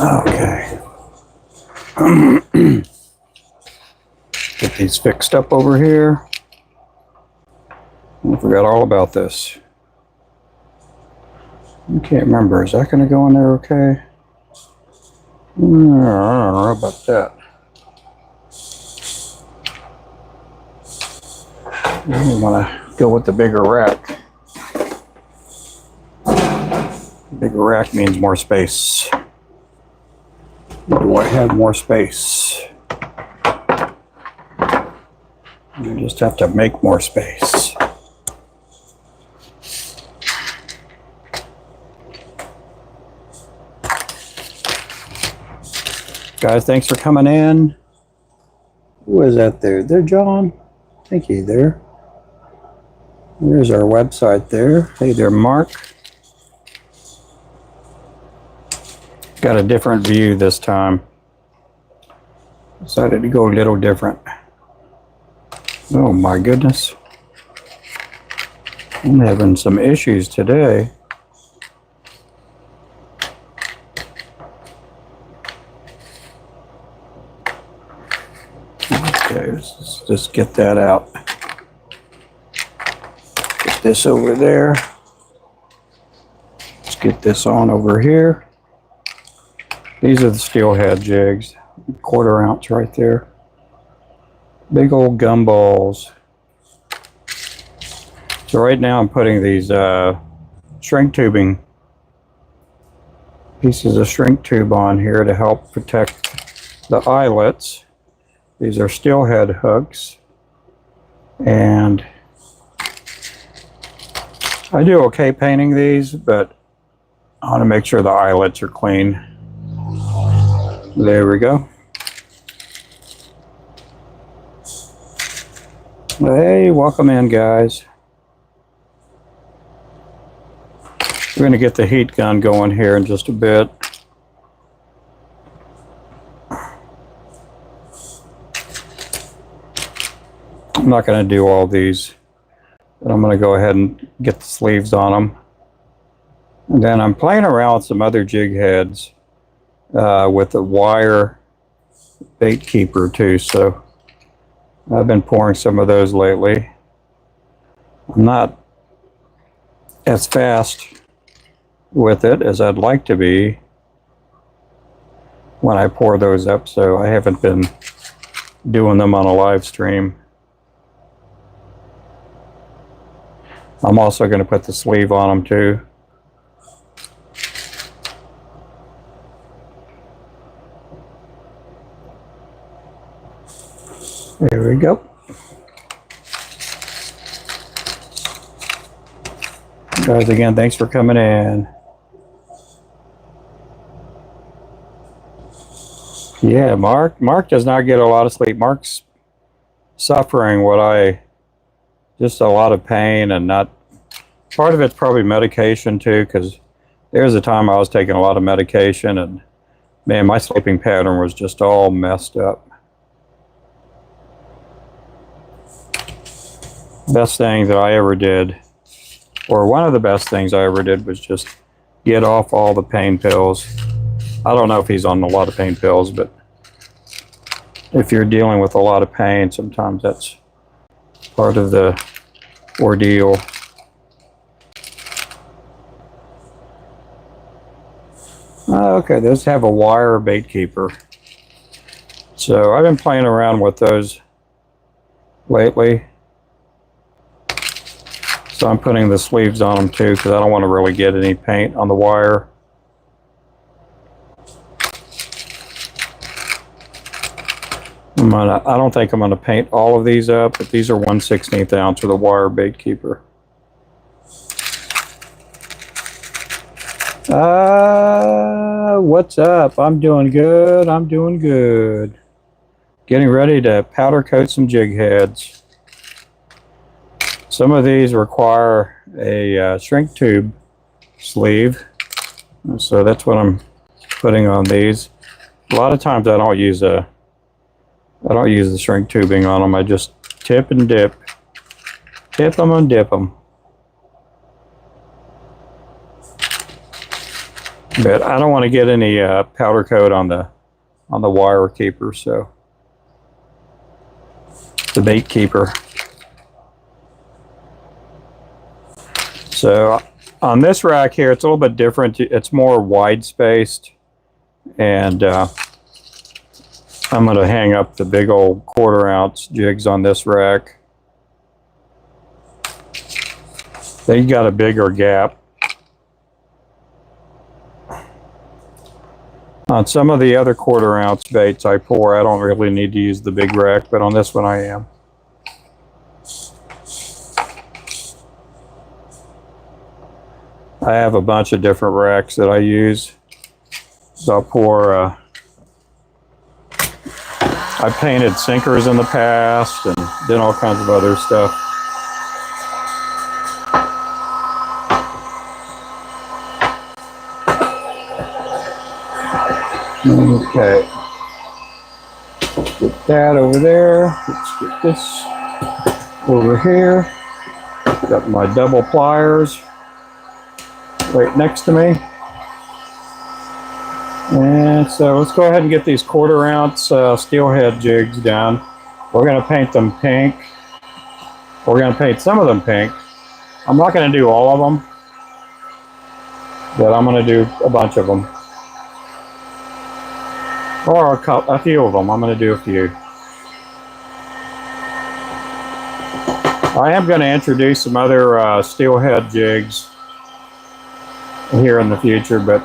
Okay. Get these fixed up over here. I forgot all about this. I can't remember. Is that going to go in there okay? I don't know about that. I want to go with the bigger rack. Bigger rack means more space. Do I have more space? You just have to make more space. Guys, thanks for coming in. Who is that there? There, John? Thank you there. There's our website there. Hey there, Mark. Got a different view this time. Decided to go a little different. Oh my goodness. I'm having some issues today. Okay, let's just get that out. Get this over there. Let's get this on over here. These are the steelhead jigs, 1/4 ounce right there. Big old gumballs. So right now I'm putting these shrink tubing, pieces of shrink tube on here to help protect the eyelets. These are steelhead hooks. And I do okay painting these, but I want to make sure the eyelets are clean. There we go. Hey, welcome in, guys. We're going to get the heat gun going here in just a bit. I'm not going to do all these, but I'm going to go ahead and get the sleeves on them. And then I'm playing around with some other jig heads. With a wire bait keeper too, so I've been pouring some of those lately. I'm not as fast with it as I'd like to be when I pour those up, so I haven't been doing them on a live stream. I'm also going to put the sleeve on them too. There we go. Guys, again, thanks for coming in. Yeah, Mark does not get a lot of sleep. Mark's suffering just a lot of pain, and not, part of it's probably medication too, because there's a time I was taking a lot of medication and man, my sleeping pattern was just all messed up. Best thing that I ever did, or one of the best things I ever did, was just get off all the pain pills. I don't know if he's on a lot of pain pills, but if you're dealing with a lot of pain, sometimes that's part of the ordeal. Okay, those have a wire bait keeper. So I've been playing around with those lately. So I'm putting the sleeves on them too, because I don't want to really get any paint on the wire. I don't think I'm going to paint all of these up, but these are 1/16 ounce with a wire bait keeper. What's up? I'm doing good. I'm doing good. Getting ready to powder coat some jig heads. Some of these require a shrink tube sleeve, so that's what I'm putting on these. A lot of times I don't use the shrink tubing on them. I just tip and dip, tip them and dip them. But I don't want to get any powder coat on the wire keeper, so the bait keeper. So on this rack here, it's a little bit different. It's more wide spaced, and I'm going to hang up the big old 1/4 ounce jigs on this rack. They got a bigger gap. On some of the other 1/4 ounce baits I pour, I don't really need to use the big rack, but on this one I am. I have a bunch of different racks that I use. So I'll pour, I painted sinkers in the past and did all kinds of other stuff. Okay. Get that over there. Let's get this over here. Got my double pliers right next to me. And so let's go ahead and get these 1/4 ounce steelhead jigs done. We're going to paint them pink. We're going to paint some of them pink. I'm not going to do all of them, but I'm going to do a bunch of them. Or a few of them. I'm going to do a few. I am going to introduce some other steelhead jigs here in the future, but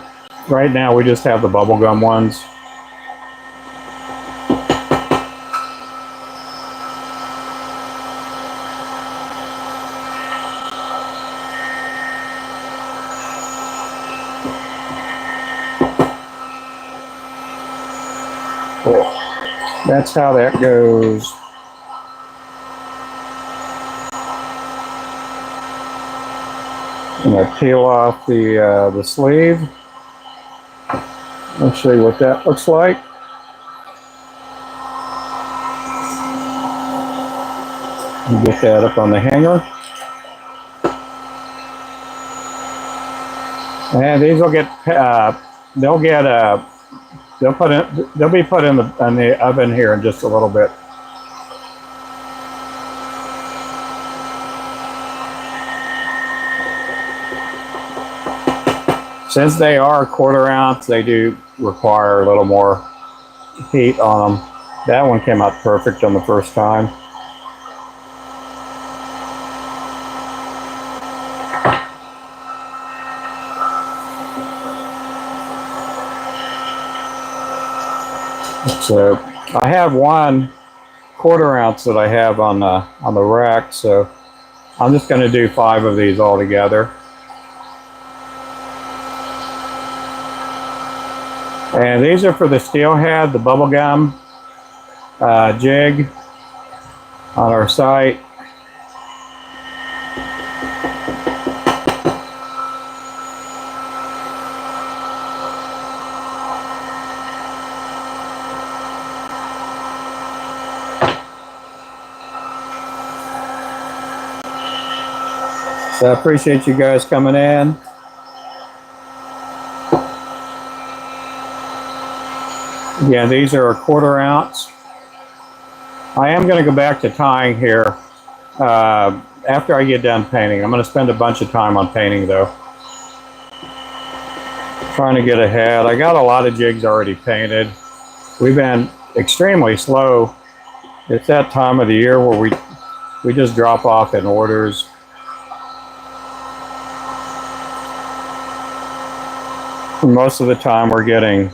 right now we just have the bubblegum ones. That's how that goes. I'm going to peel off the sleeve. Let's show you what that looks like. And get that up on the hanger. And these will get they'll be put in the oven here in just a little bit. Since they are 1/4 ounce, they do require a little more heat on them. That one came out perfect on the first time. So I have one 1/4 ounce that I have on the rack, so I'm just going to do 5 of these all together. And these are for the steelhead, the bubblegum jig on our site. So I appreciate you guys coming in. Yeah, these are a 1/4 ounce. I am going to go back to tying here after I get done painting. I'm going to spend a bunch of time on painting though. Trying to get ahead. I got a lot of jigs already painted. We've been extremely slow. It's that time of the year where we just drop off in orders. Most of the time we're getting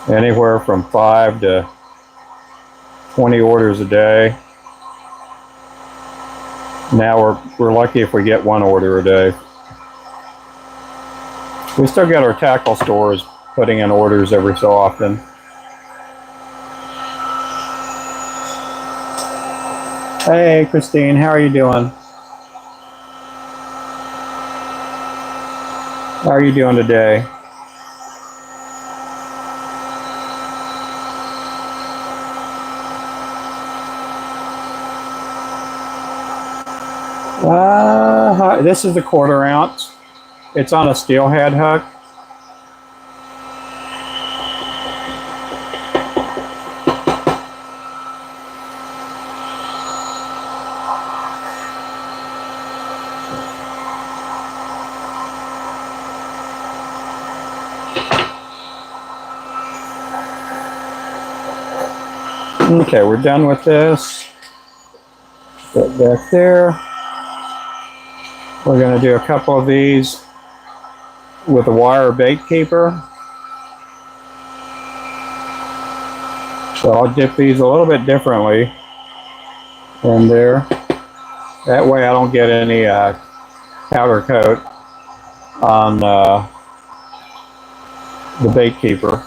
anywhere from 5 to 20 orders a day. Now we're lucky if we get 1 order a day. We still get our tackle stores putting in orders every so often. Hey, Christine, how are you doing? How are you doing today? This is the 1/4 ounce. It's on a steelhead hook. Okay, we're done with this. Put back there. We're going to do a couple of these with a wire bait keeper. So I'll dip these a little bit differently in there. That way I don't get any powder coat on the bait keeper.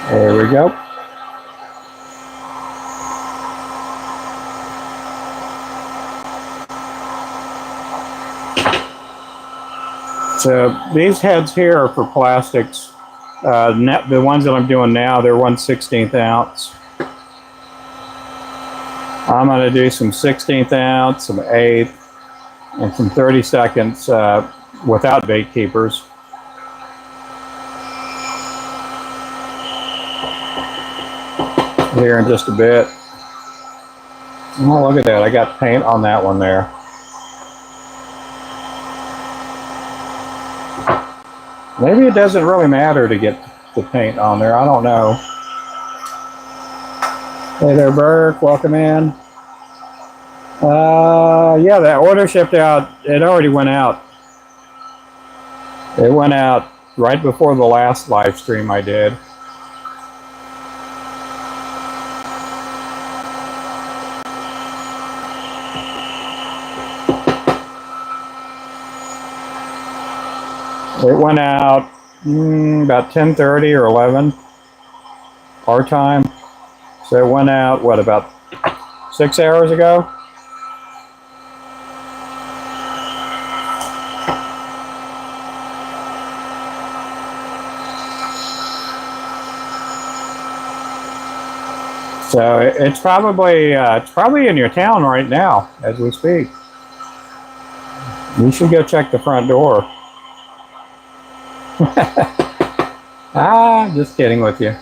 There we go. So these heads here are for plastics. The ones that I'm doing now, they're 1/16 ounce. I'm going to do some 16th ounce, some 8th, and some 32nds without bait keepers. Here in just a bit. Oh, look at that. I got paint on that one there. Maybe it doesn't really matter to get the paint on there. I don't know. Hey there, Burke. Welcome in. Yeah, that order shipped out. It already went out. It went out right before the last live stream I did. It went out about 10:30 or 11 our time. So it went out, what, about 6 hours ago? So it's probably in your town right now as we speak. You should go check the front door. Just kidding with you.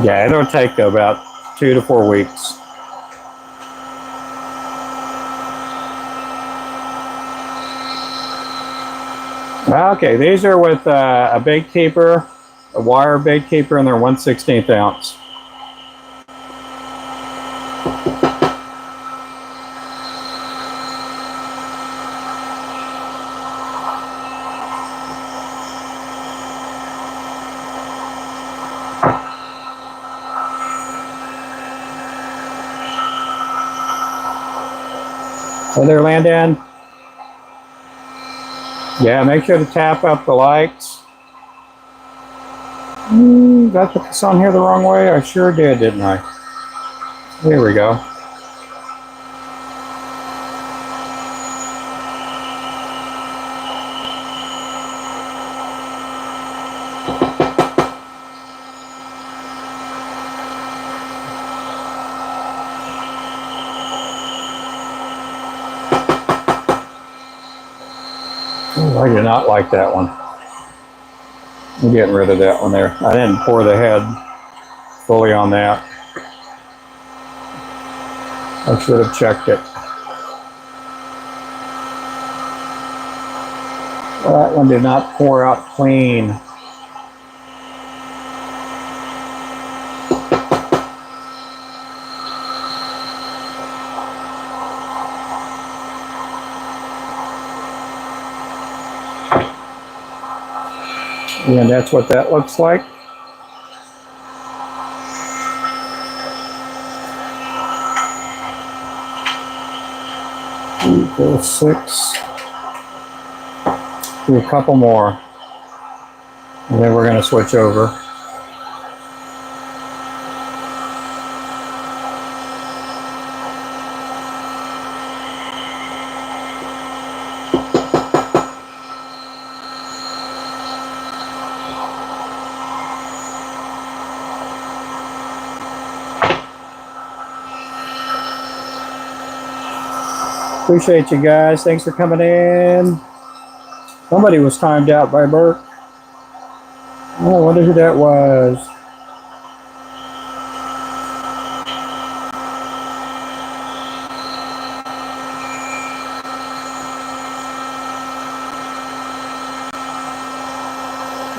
Yeah, it'll take about 2 to 4 weeks. Okay, these are with a bait keeper, a wire bait keeper, and they're 1/16 ounce. Hey there, Landon. Yeah, make sure to tap up the likes. Did I put this on here the wrong way? I sure did, didn't I? Here we go. Oh, I do not like that one. I'm getting rid of that one there. I didn't pour the head fully on that. I should have checked it. That one did not pour out clean. And that's what that looks like. 4, 6. Do a couple more. And then we're going to switch over. Appreciate you guys. Thanks for coming in. Somebody was timed out by Burke. Oh, I wonder who that was.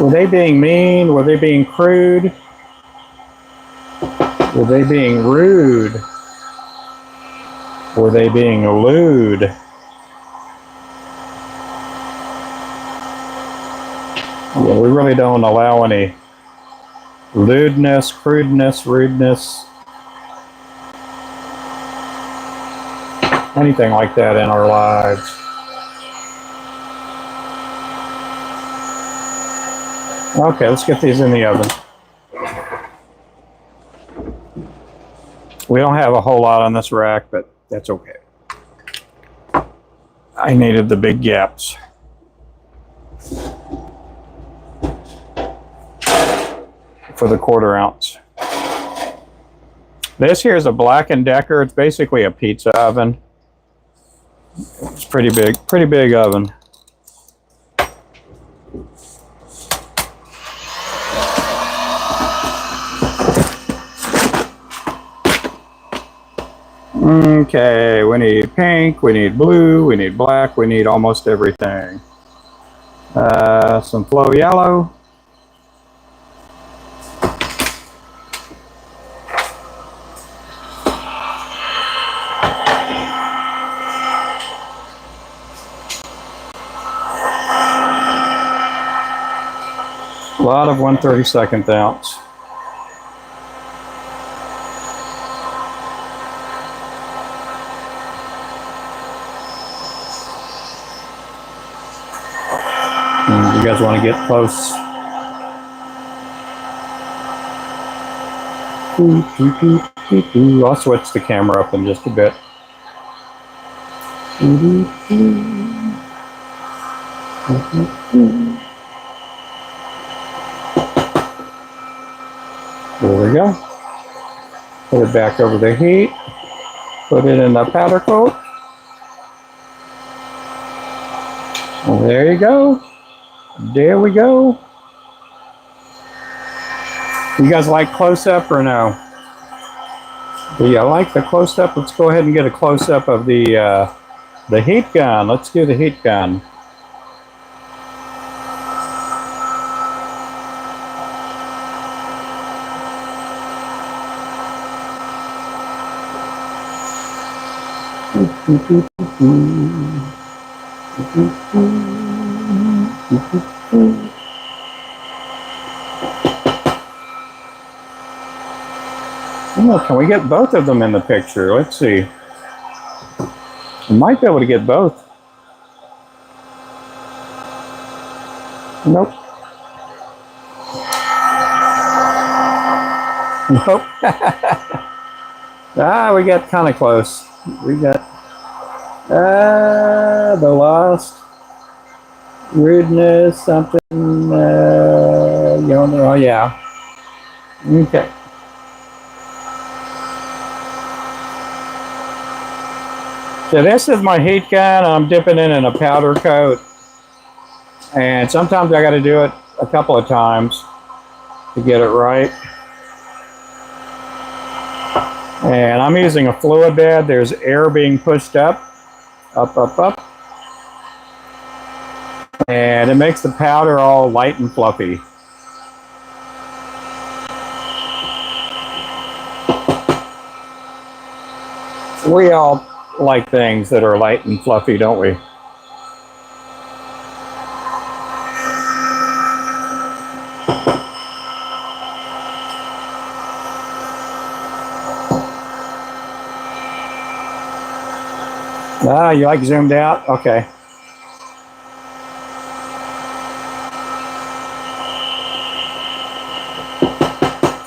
Were they being mean? Were they being crude? Were they being rude? Were they being lewd? Yeah, we really don't allow any lewdness, crudeness, rudeness, anything like that in our lives. Okay, let's get these in the oven. We don't have a whole lot on this rack, but that's okay. I needed the big gaps. For the 1/4 ounce. This here is a Black & Decker. It's basically a pizza oven. It's pretty big oven. Okay, we need pink, we need blue, we need black, we need almost everything. Some flow yellow. A lot of 1/32 ounce. You guys want to get close? I'll switch the camera up in just a bit. There we go. Put it back over the heat. Put it in the powder coat. And there you go. There we go. You guys like close-up or no? Do you like the close-up? Let's go ahead and get a close-up of the heat gun. Let's do the heat gun. Oh, can we get both of them in the picture? Let's see. We might be able to get both. Nope. Nope. We got kind of close. We got the lost rudeness, something, oh yeah. Okay. So this is my heat gun. I'm dipping it in a powder coat. And sometimes I got to do it a couple of times to get it right. And I'm using a fluid bed. There's air being pushed up. Up. And it makes the powder all light and fluffy. We all like things that are light and fluffy, don't we? Ah, you like zoomed out? Okay.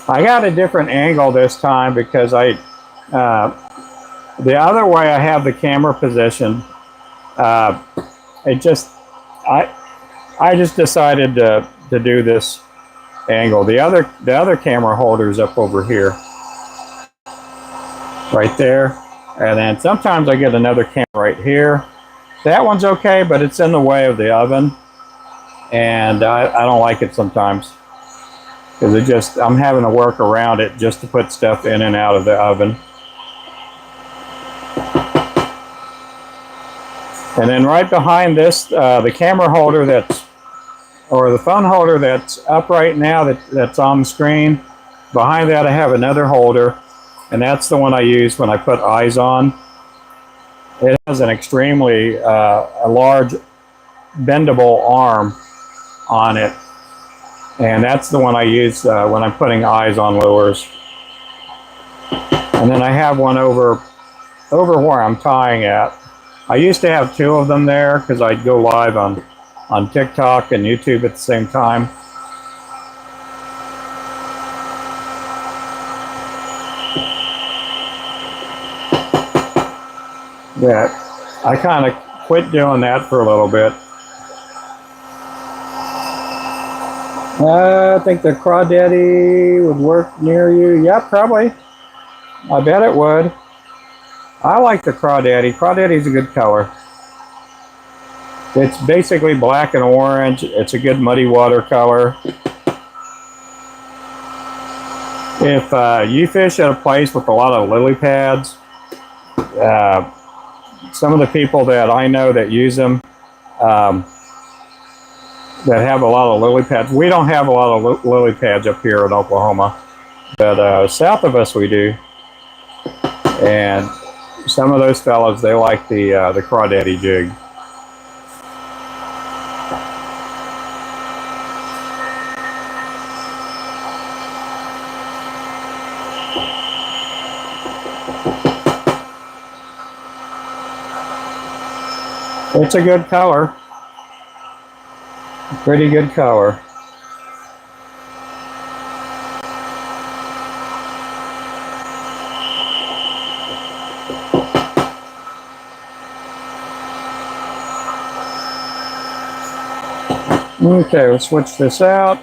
I got a different angle this time because the other way I have the camera positioned, it just, I, I just decided to do this angle. The other camera holder is up over here, right there. And then sometimes I get another camera right here. That one's okay, but it's in the way of the oven. And I don't like it sometimes. Because I'm having to work around it just to put stuff in and out of the oven. And then right behind this, the camera holder or the phone holder that's up right now that's on the screen, behind that I have another holder, and that's the one I use when I put eyes on. It has an extremely a large bendable arm on it, and that's the one I use when I'm putting eyes on lures. And then I have one over where I'm tying at. I used to have two of them there because I'd go live on TikTok and YouTube at the same time. Yeah, I kind of quit doing that for a little bit. I think the Crawdaddy would work near you. Yeah, probably. I bet it would. I like the Crawdaddy. Crawdaddy's a good color. It's basically black and orange. It's a good muddy water color. If you fish at a place with a lot of lily pads, some of the people that I know that use them, that have a lot of lily pads. We don't have a lot of lily pads up here in Oklahoma, but south of us we do. And some of those fellas, they like the Crawdaddy jig. It's a good color. Pretty good color. Okay, let's switch this out.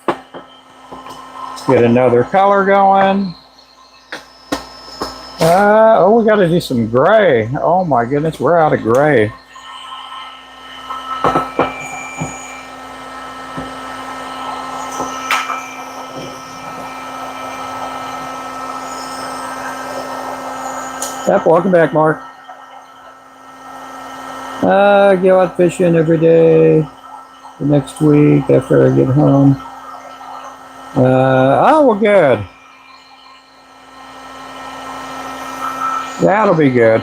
Let's get another color going. Oh, we got to do some gray. Oh my goodness, we're out of gray. Yep, welcome back, Mark. Go out fishing every day the next week after I get home. Oh, well, good. That'll be good.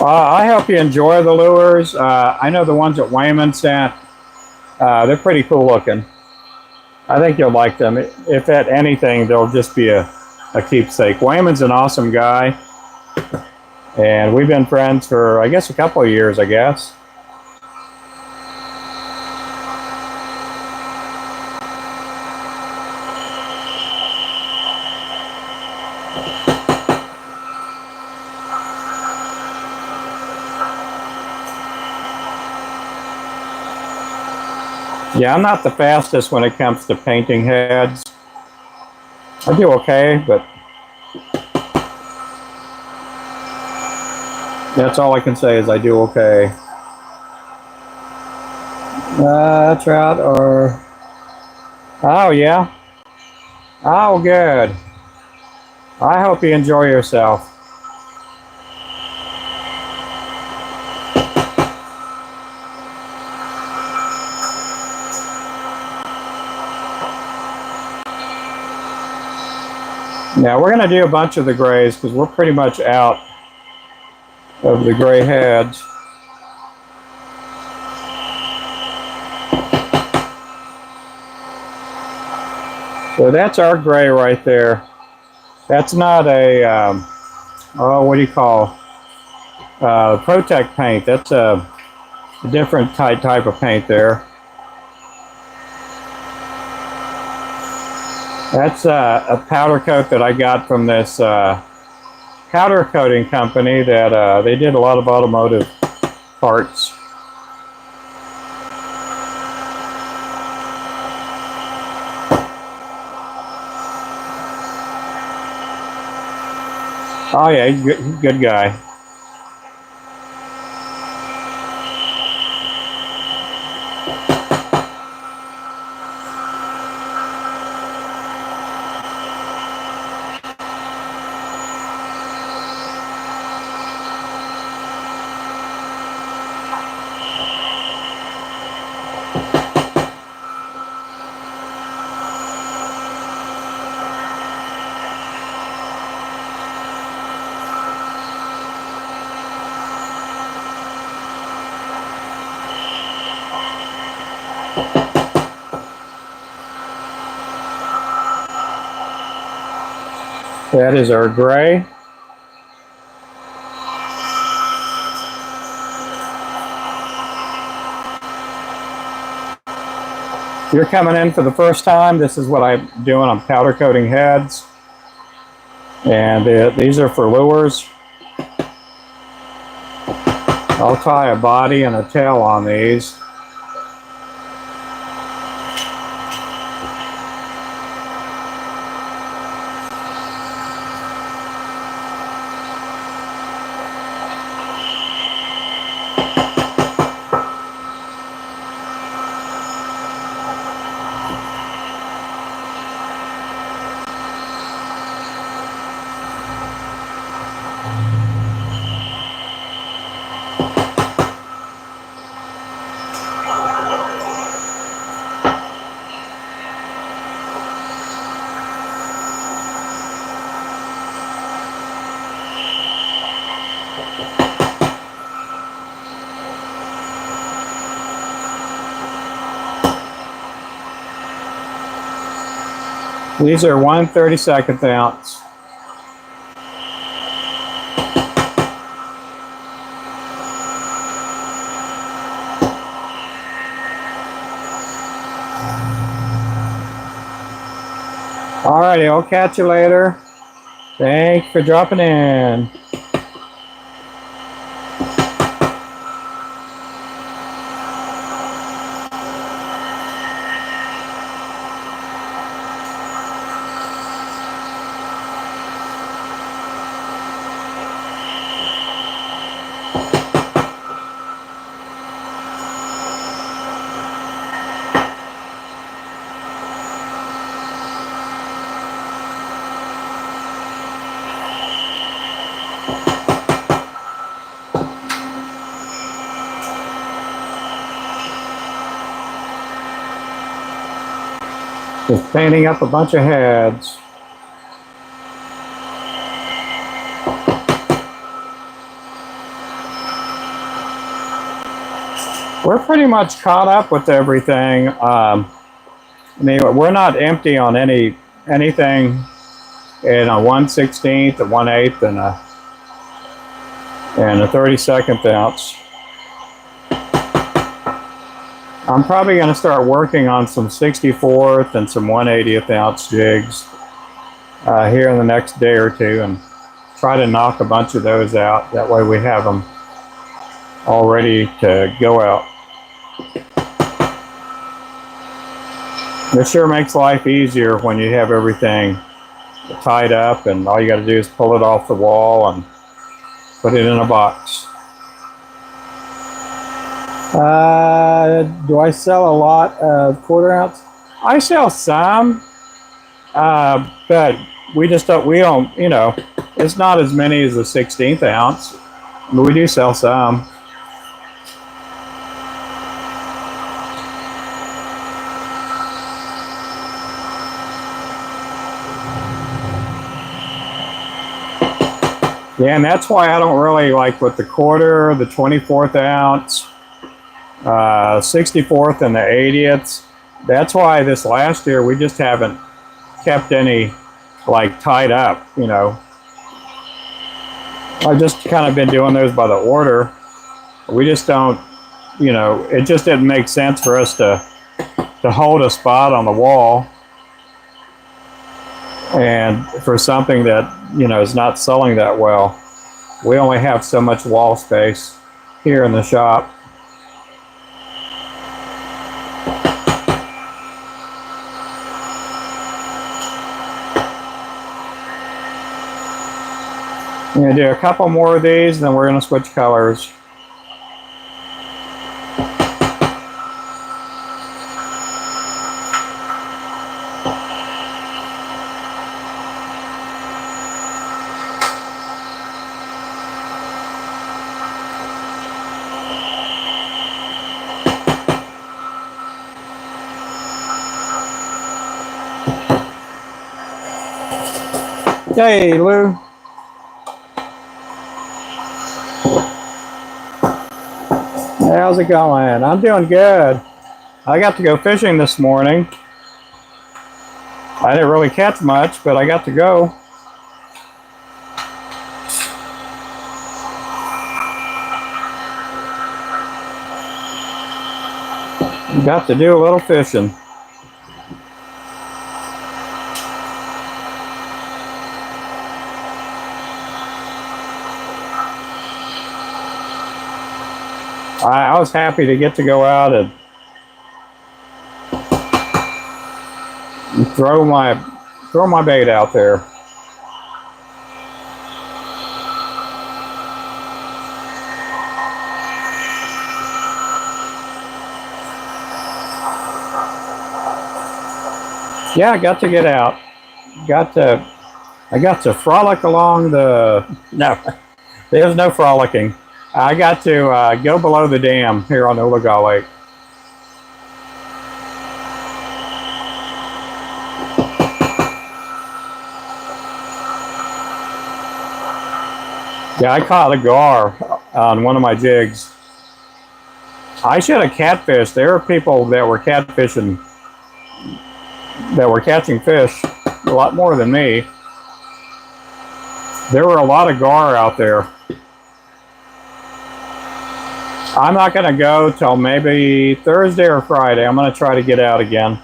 I hope you enjoy the lures. I know the ones that Wayman sent, they're pretty cool looking. I think you'll like them. If at anything, they'll just be a keepsake. Wayman's an awesome guy. And we've been friends for, I guess, a couple of years, I guess. Yeah, I'm not the fastest when it comes to painting heads. I do okay, but that's all I can say is I do okay. Trout or... Oh, yeah? Oh, good. I hope you enjoy yourself. Now we're going to do a bunch of the grays because we're pretty much out of the gray heads. So that's our gray right there. That's not a, oh, what do you call, Protect paint. That's a different type of paint there. That's a powder coat that I got from this powder coating company that they did a lot of automotive parts. Oh yeah, he's good guy. That is our gray. If you're coming in for the first time, this is what I'm doing. I'm powder coating heads. And these are for lures. I'll tie a body and a tail on these. These are 1/32 ounce. Alrighty, I'll catch you later. Thanks for dropping in. Just painting up a bunch of heads. We're pretty much caught up with everything. I mean, we're not empty on anything in a 1/16, a 1/8, and a 32 ounce. I'm probably going to start working on some 64th and some 1/80th ounce jigs here in the next day or two, and try to knock a bunch of those out. That way we have them all ready to go out. It sure makes life easier when you have everything tied up and all you got to do is pull it off the wall and put it in a box. Do I sell a lot of 1/4 ounce? I sell some, but we don't, you know, it's not as many as the 1/16 ounce, but we do sell some. Yeah, and that's why I don't really like with the 1/4, the 24th ounce, 64th and the 80ths. That's why this last year we just haven't kept any like tied up, you know. I've just kind of been doing those by the order. We just don't, you know, it just didn't make sense for us to hold a spot on the wall and for something that, you know, is not selling that well. We only have so much wall space here in the shop. I'm going to do a couple more of these, and then we're going to switch colors. Hey, Lou. How's it going? I'm doing good. I got to go fishing this morning. I didn't really catch much, but I got to go. Got to do a little fishing. I was happy to get to go out and throw my bait out there. Yeah, I got to get out. I got to frolic along the. No, there's no frolicking. I got to go below the dam here on Oologah Lake. Yeah, I caught a gar on one of my jigs. I should have catfished. There were people that were catfishing, that were catching fish a lot more than me. There were a lot of gar out there. I'm not going to go till maybe Thursday or Friday. I'm going to try to get out again.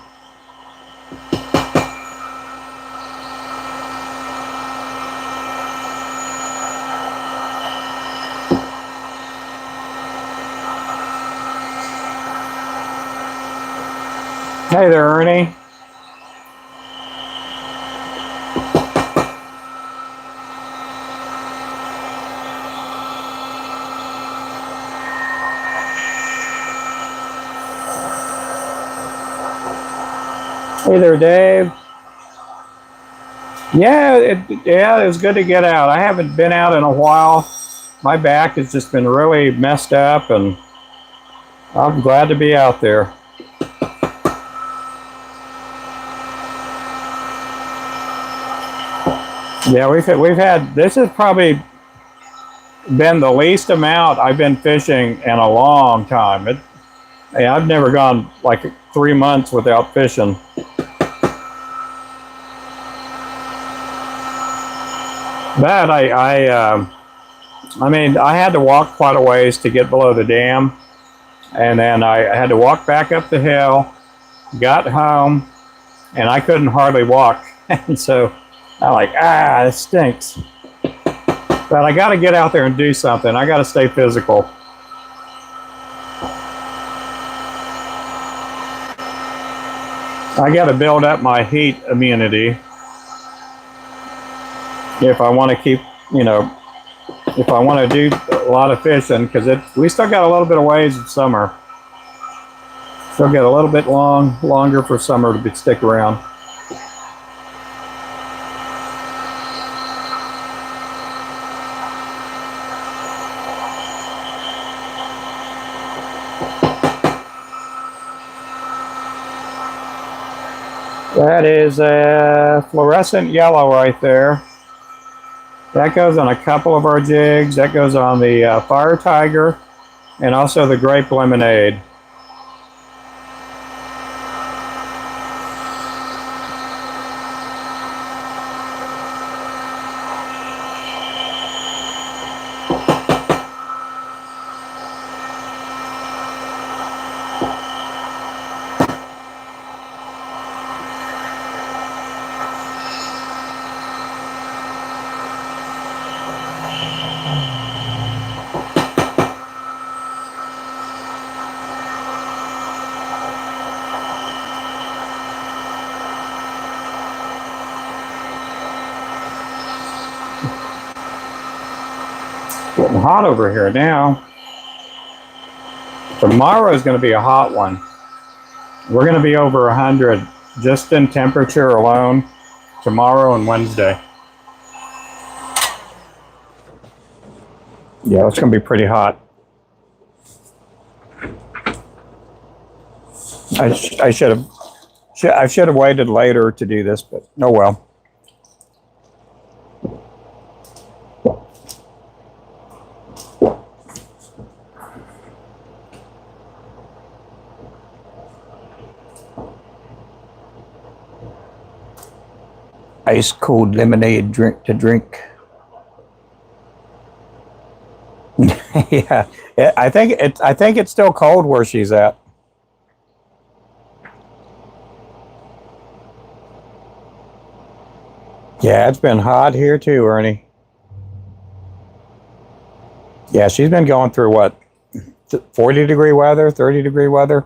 Hey there, Ernie. Hey there, Dave. Yeah, it was good to get out. I haven't been out in a while. My back has just been really messed up, and I'm glad to be out there. Yeah, we've had, this has probably been the least amount I've been fishing in a long time. I've never gone like 3 months without fishing. But I mean, I had to walk quite a ways to get below the dam, and then I had to walk back up the hill, got home, and I couldn't hardly walk. And so I'm like, this stinks. But I got to get out there and do something. I got to stay physical. I got to build up my heat immunity if I want to keep, you know, if I want to do a lot of fishing, because we still got a little bit of ways of summer. Still got a little bit longer for summer to stick around. That is a fluorescent yellow right there. That goes on a couple of our jigs. That goes on the Fire Tiger and also the Grape Lemonade. Getting hot over here now. Tomorrow is going to be a hot one. We're going to be over 100 just in temperature alone tomorrow and Wednesday. Yeah, it's going to be pretty hot. I should have waited later to do this, but oh well. Ice cold lemonade drink to drink. Yeah, I think it's still cold where she's at. Yeah, it's been hot here too, Ernie. Yeah, she's been going through what, 40-degree weather, 30-degree weather.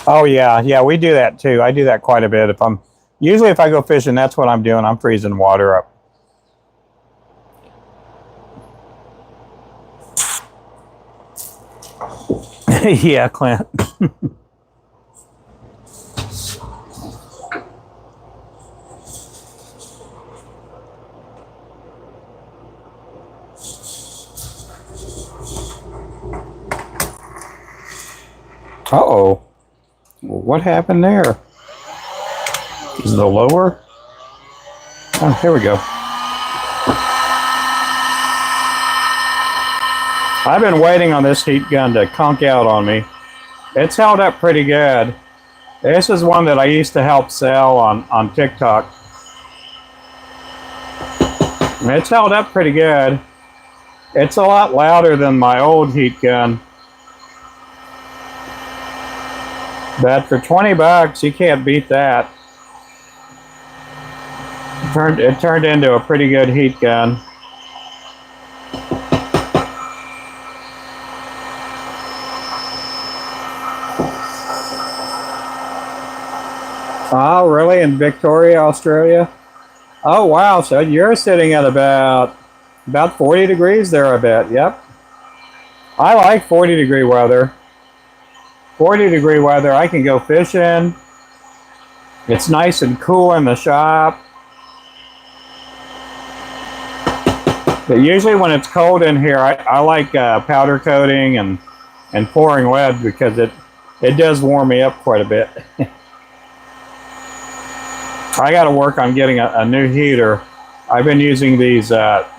Oh yeah, we do that too. I do that quite a bit. If I go fishing, that's what I'm doing. I'm freezing water up. Yeah, Clint. Uh-oh. What happened there? Is the lower? Oh, here we go. I've been waiting on this heat gun to conk out on me. It's held up pretty good. This is one that I used to help sell on TikTok. It's held up pretty good. It's a lot louder than my old heat gun. But for 20 bucks, you can't beat that. It turned into a pretty good heat gun. Oh, really? In Victoria, Australia? Oh, wow. So you're sitting at about 40 degrees there, I bet. Yep. I like 40-degree weather. 40-degree weather, I can go fishing. It's nice and cool in the shop. But usually when it's cold in here, I like powder coating and pouring lead because it does warm me up quite a bit. I got to work on getting a new heater. I've been using these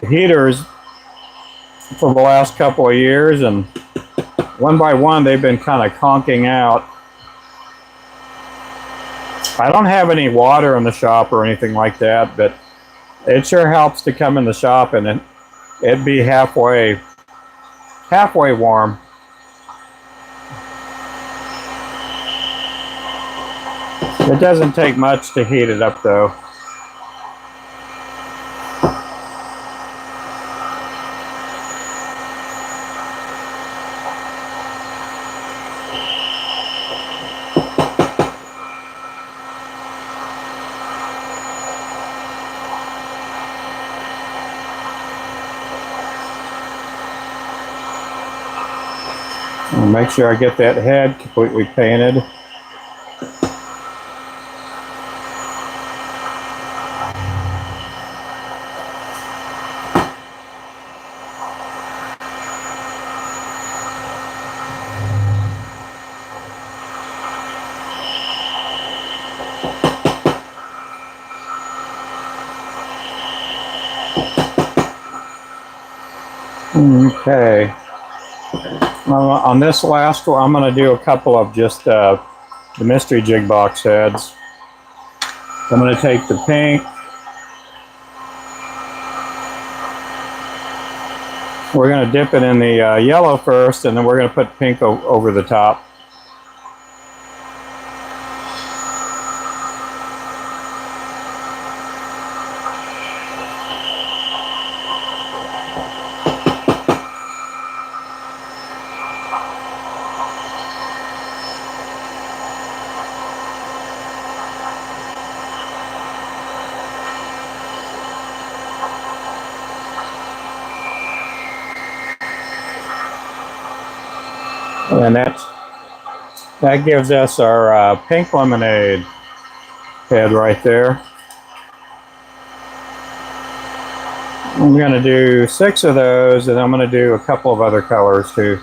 heaters for the last couple of years, and one by one they've been kind of conking out. I don't have any water in the shop or anything like that, but it sure helps to come in the shop and it'd be halfway warm. It doesn't take much to heat it up though. I'll make sure I get that head completely painted. Okay. On this last one, I'm going to do a couple of just the mystery jig box heads. I'm going to take the pink. We're going to dip it in the yellow first, and then we're going to put pink over the top. And that gives us our pink lemonade head right there. I'm going to do 6 of those, and I'm going to do a couple of other colors too.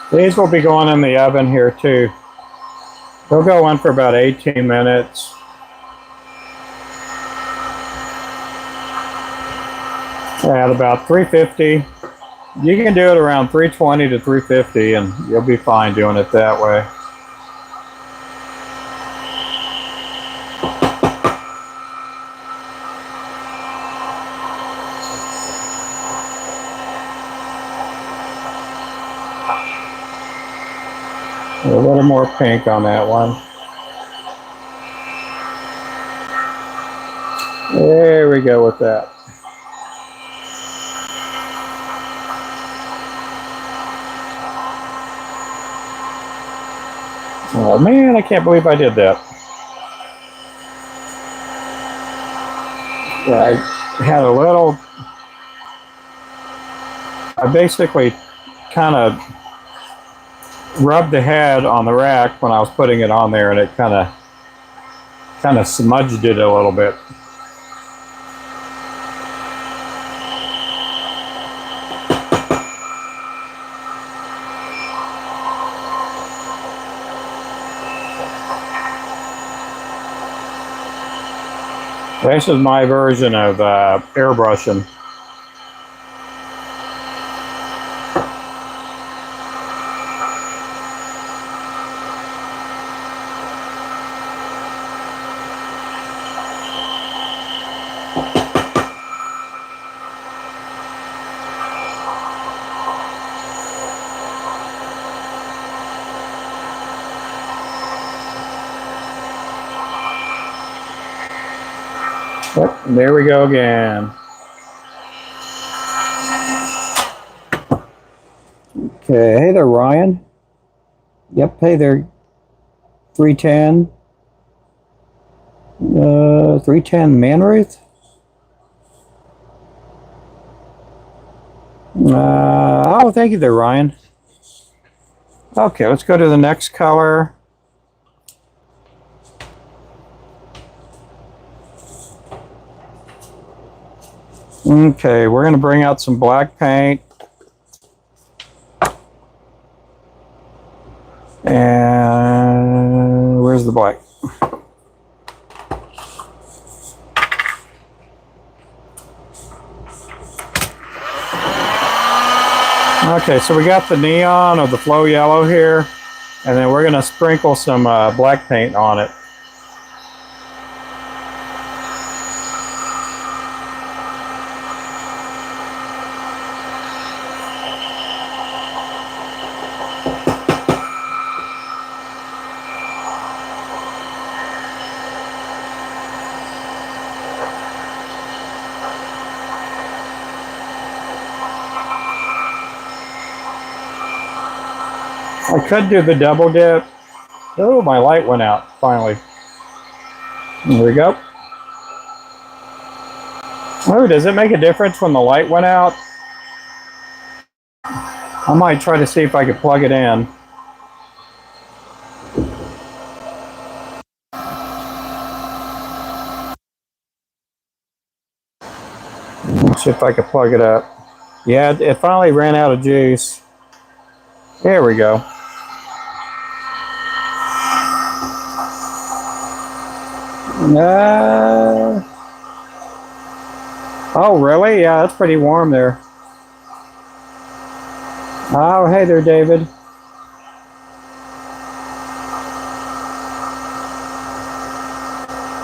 These will be going in the oven here too. They'll go in for about 18 minutes. At about 350. You can do it around 320 to 350 and you'll be fine doing it that way. A little more pink on that one. There we go with that. Oh man, I can't believe I did that. I basically kind of rubbed the head on the rack when I was putting it on there, and it kind of smudged it a little bit. This is my version of airbrushing. Yep, there we go again. Okay, hey there, Ryan. Yep, hey there, 310. 310 Manruth. Oh, thank you there, Ryan. Okay, let's go to the next color. Okay, we're going to bring out some black paint. And where's the black? Okay, so we got the neon or the flow yellow here, and then we're going to sprinkle some black paint on it. I could do the double dip. Oh, my light went out, finally. There we go. Oh, does it make a difference when the light went out? I might try to see if I could plug it in. Let's see if I could plug it up. Yeah, it finally ran out of juice. There we go. Oh, really? Yeah, that's pretty warm there. Oh, hey there, David.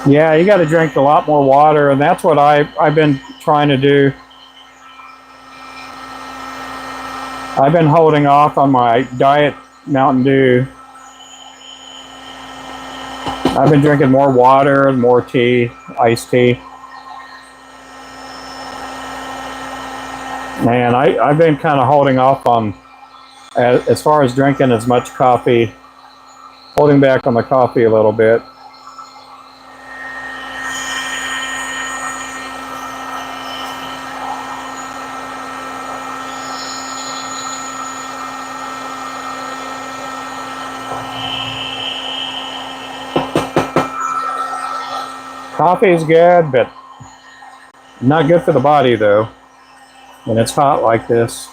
Yeah, you got to drink a lot more water, and that's what I've been trying to do. I've been holding off on my diet Mountain Dew. I've been drinking more water, more tea, iced tea. And I've been kind of holding off on, as far as drinking as much coffee, holding back on the coffee a little bit. Coffee is good, but not good for the body though, when it's hot like this.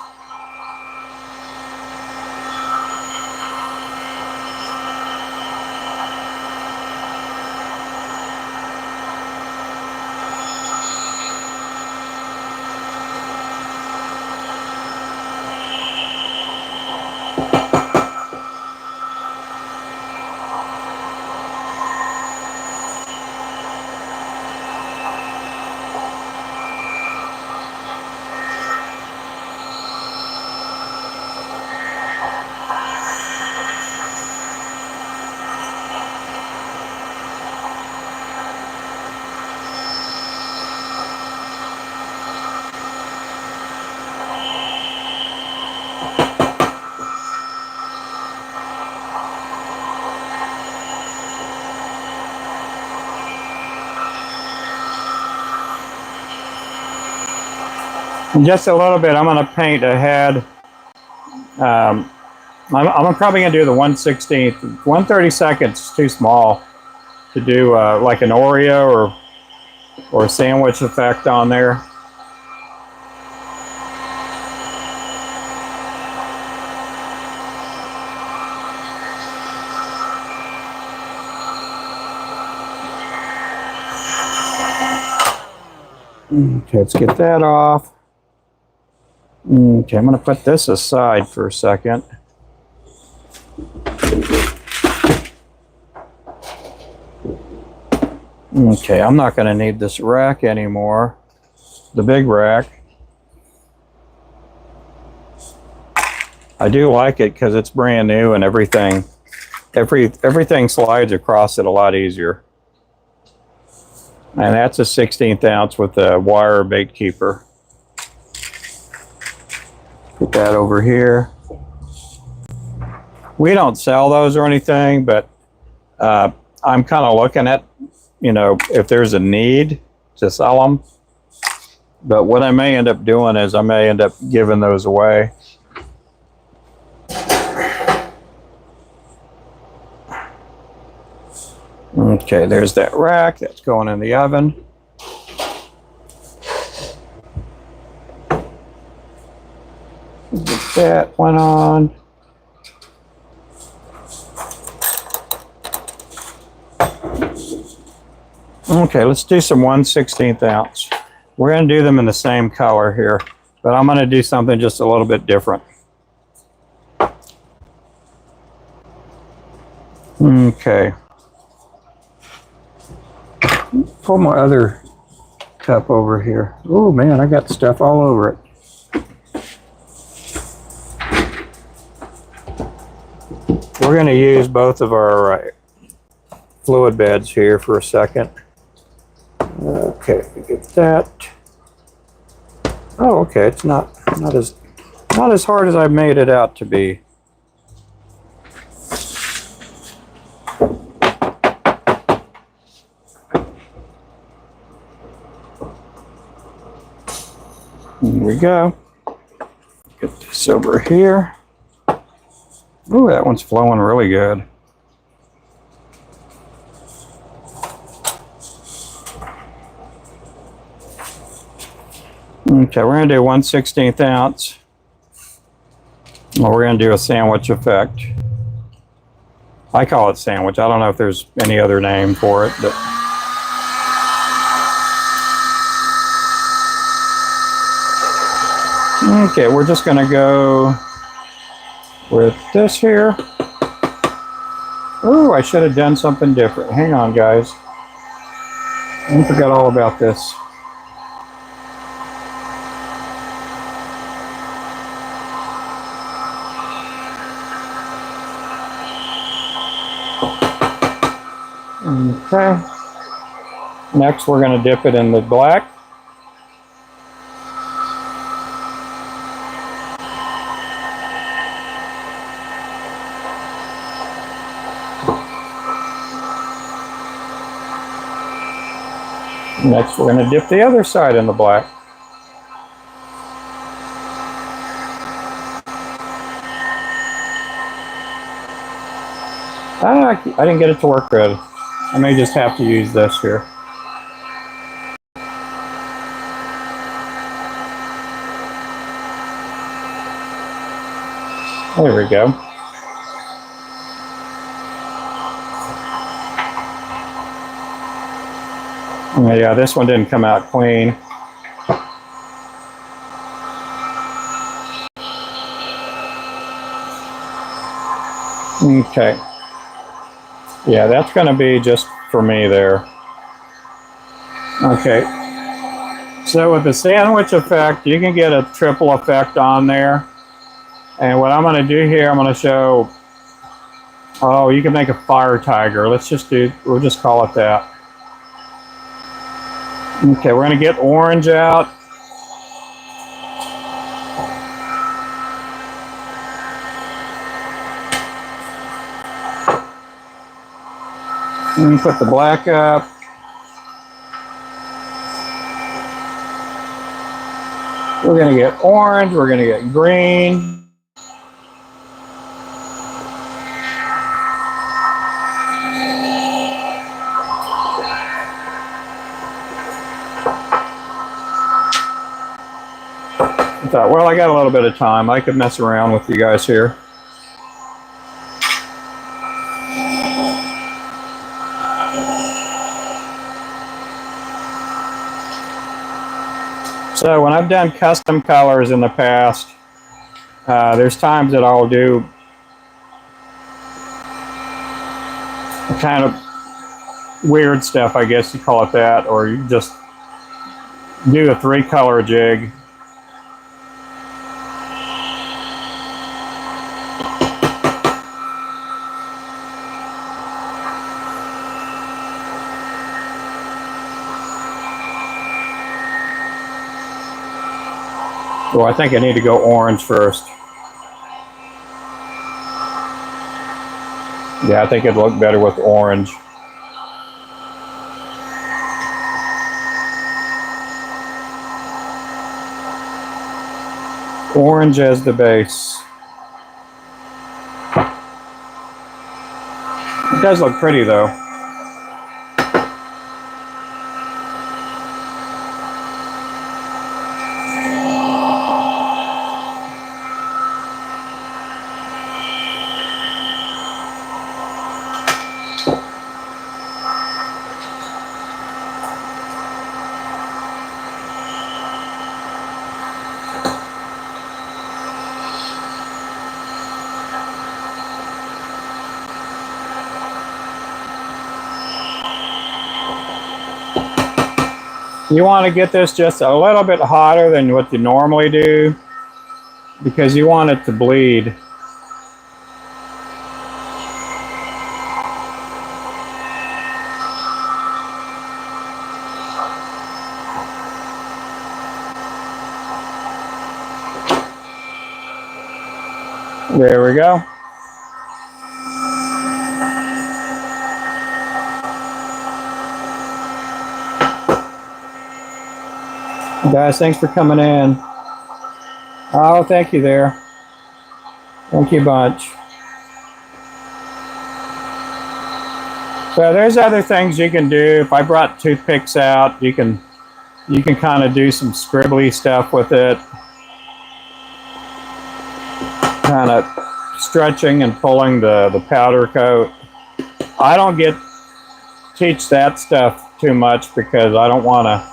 In just a little bit, I'm going to paint ahead. I'm probably going to do the 1/16. 1/32 is too small to do like an Oreo or a sandwich effect on there. Okay, let's get that off. Okay, I'm going to put this aside for a second. Okay, I'm not going to need this rack anymore, the big rack. I do like it because it's brand new and everything slides across it a lot easier. And that's a 1/16 ounce with a wire bait keeper. Put that over here. We don't sell those or anything, but I'm kind of looking at, you know, if there's a need to sell them. But what I may end up doing is I may end up giving those away. Okay, there's that rack. That's going in the oven. Get that one on. Okay, let's do some 1/16 ounce. We're going to do them in the same color here, but I'm going to do something just a little bit different. Okay. Pull my other cup over here. Oh man, I got stuff all over it. We're going to use both of our fluid beds here for a second. Okay, get that. Oh, okay, it's not as hard as I made it out to be. Here we go. Get this over here. Ooh, that one's flowing really good. Okay, we're going to do 1/16 ounce. Well, we're going to do a sandwich effect. I call it sandwich. I don't know if there's any other name for it, but okay, we're just going to go with this here. Oh, I should have done something different. Hang on, guys. I forgot all about this. Okay. Next, we're going to dip it in the black. Next, we're going to dip the other side in the black. I didn't get it to work good. I may just have to use this here. There we go. Yeah, this one didn't come out clean. Okay. Yeah, that's going to be just for me there. Okay. So with the sandwich effect, you can get a triple effect on there. And what I'm going to do here, I'm going to show, oh, you can make a fire tiger. We'll just call it that. Okay, we're going to get orange out. And put the black up. We're going to get orange, we're going to get green. I thought, well, I got a little bit of time. I could mess around with you guys here. So when I've done custom colors in the past, there's times that I'll do kind of weird stuff, I guess you call it that, or you just do a 3-color jig. Oh, I think I need to go orange first. Yeah, I think it'd look better with orange. Orange as the base. It does look pretty though. You want to get this just a little bit hotter than what you normally do because you want it to bleed. There we go. Guys, thanks for coming in. Oh, thank you there. Thank you bunch. So there's other things you can do. If I brought toothpicks out, you can kind of do some scribbly stuff with it. Kind of stretching and pulling the powder coat. I don't teach that stuff too much because I don't want to,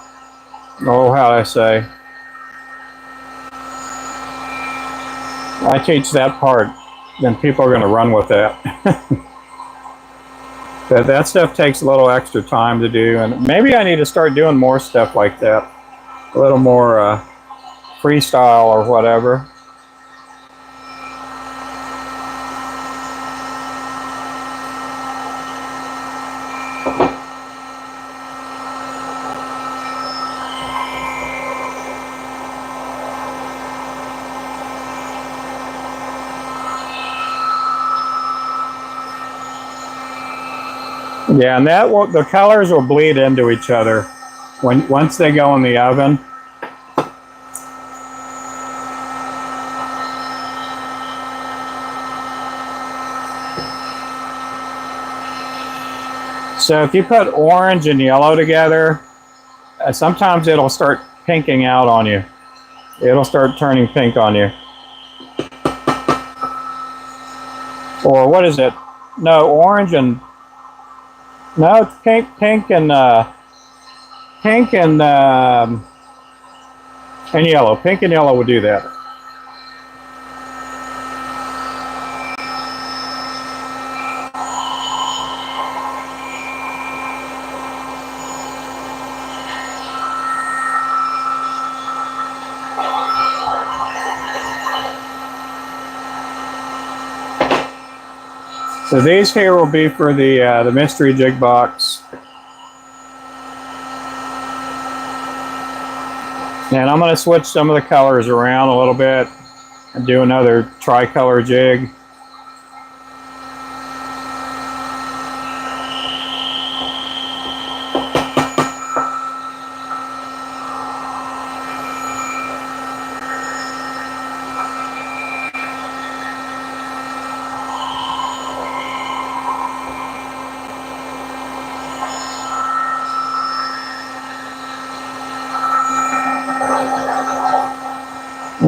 oh, how do I say? I teach that part, then people are going to run with that. But that stuff takes a little extra time to do, and maybe I need to start doing more stuff like that. A little more freestyle or whatever. Yeah, and that will, the colors will bleed into each other once they go in the oven. So if you put orange and yellow together, sometimes it'll start pinking out on you. It'll start turning pink on you. Or what is it? No, orange and no, it's pink and yellow. Pink and yellow would do that. So these here will be for the mystery jig box. And I'm going to switch some of the colors around a little bit and do another tricolor jig.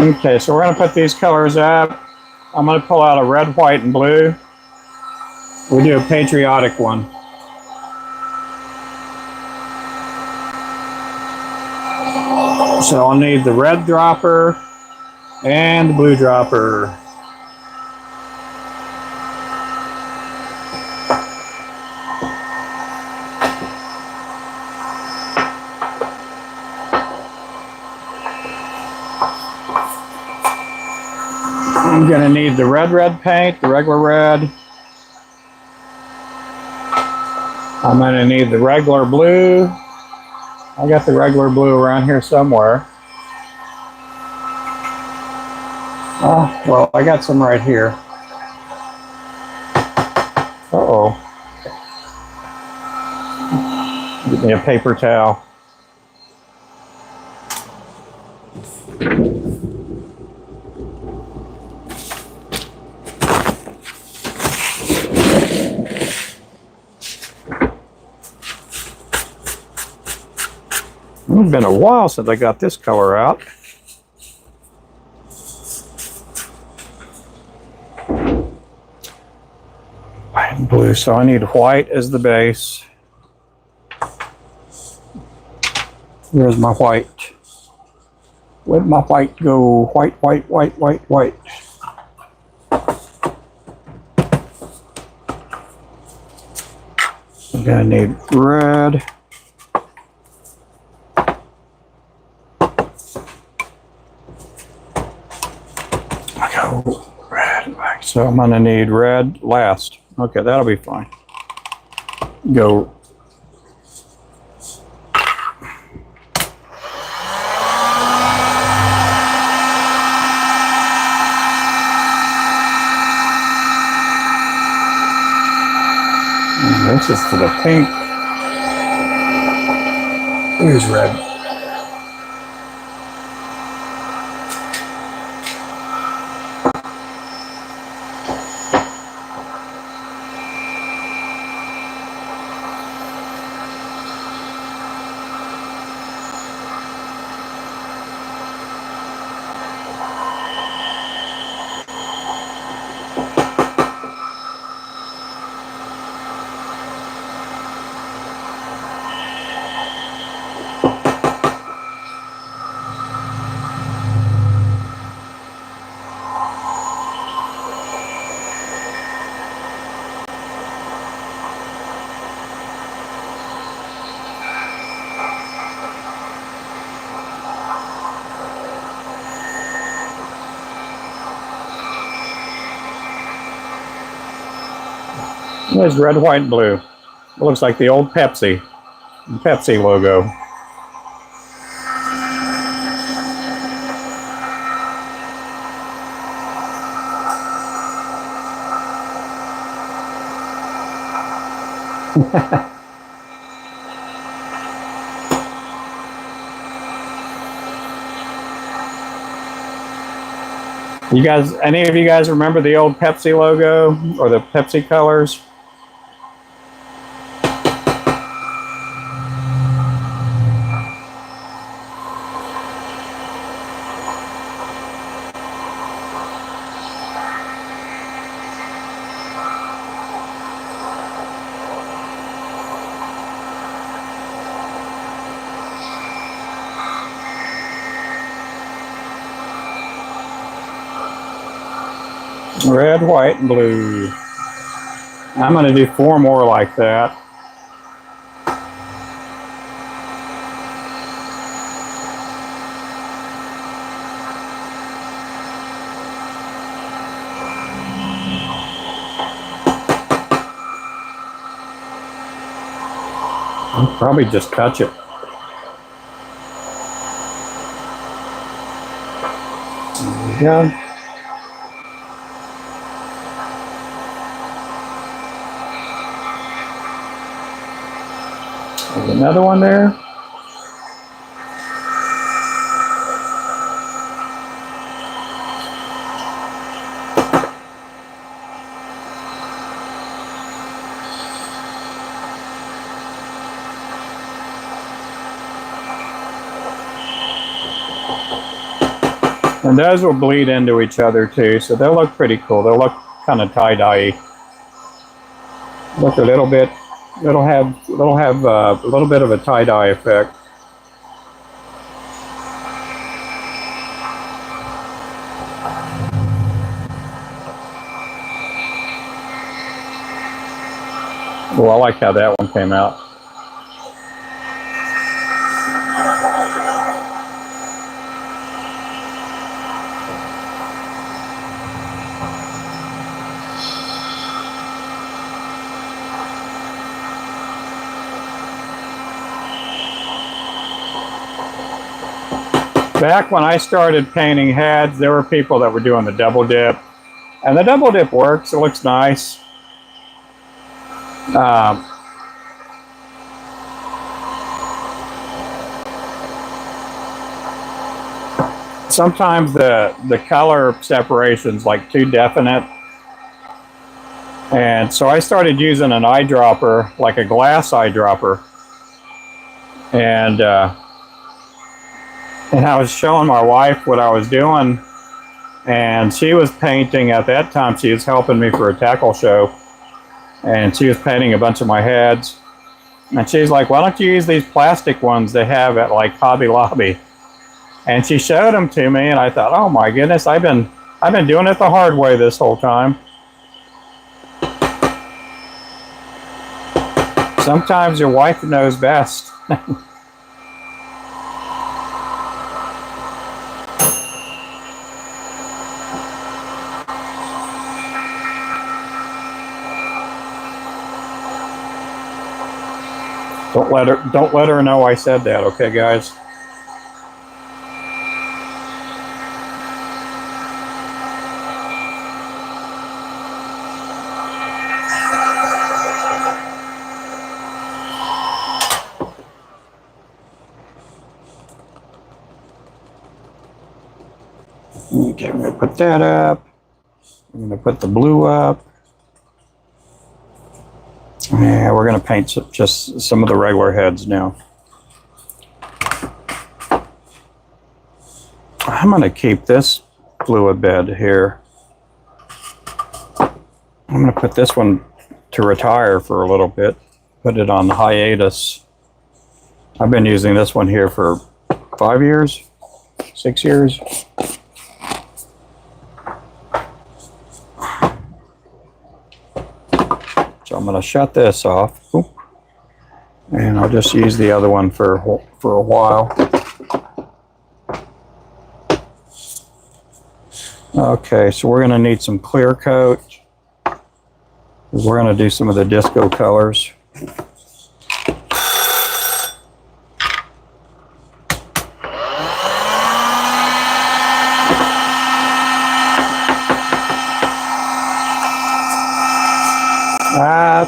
Okay, so we're going to put these colors up. I'm going to pull out a red, white, and blue. We'll do a patriotic one. So I'll need the red dropper and the blue dropper. I'm going to need the red paint, the regular red. I'm going to need the regular blue. I got the regular blue around here somewhere. Well, I got some right here. Uh-oh. Get me a paper towel. It's been a while since I got this color out. White and blue, so I need white as the base. Here's my white. Where'd my white go? White, white, white, white, white. I'm gonna need red. Red. So I'm gonna need red last. Okay, that'll be fine. Go. And this is for the pink. Here's red. There's red, white, and blue. It looks like the old Pepsi logo. You guys, any of you guys remember the old Pepsi logo or the Pepsi colors? Red, white, and blue. I'm going to do 4 more like that. I'll probably just touch it. There we go. There's another one there. And those will bleed into each other too, so they'll look pretty cool. They'll look kind of tie-dye-y. Look a little bit. It'll have a little bit of a tie-dye effect. Well, I like how that one came out. Back when I started painting heads, there were people that were doing the double dip. And the double dip works, it looks nice. Sometimes the color separation's like too definite. And so I started using an eyedropper, like a glass eyedropper. And I was showing my wife what I was doing, and she was painting. At that time, she was helping me for a tackle show, and she was painting a bunch of my heads. And she's like, "Why don't you use these plastic ones they have at like Hobby Lobby?" And she showed them to me, and I thought, "Oh my goodness, I've been doing it the hard way this whole time." Sometimes your wife knows best. Don't let her know I said that, okay, guys? Okay, I'm gonna put that up. I'm gonna put the blue up. Yeah, we're gonna paint just some of the regular heads now. I'm gonna keep this fluid bed here. I'm gonna put this one to retire for a little bit. Put it on hiatus. I've been using this one here for 5 years, 6 years. So I'm going to shut this off. Oop. And I'll just use the other one for a while. Okay, so we're going to need some clear coat. We're going to do some of the disco colors.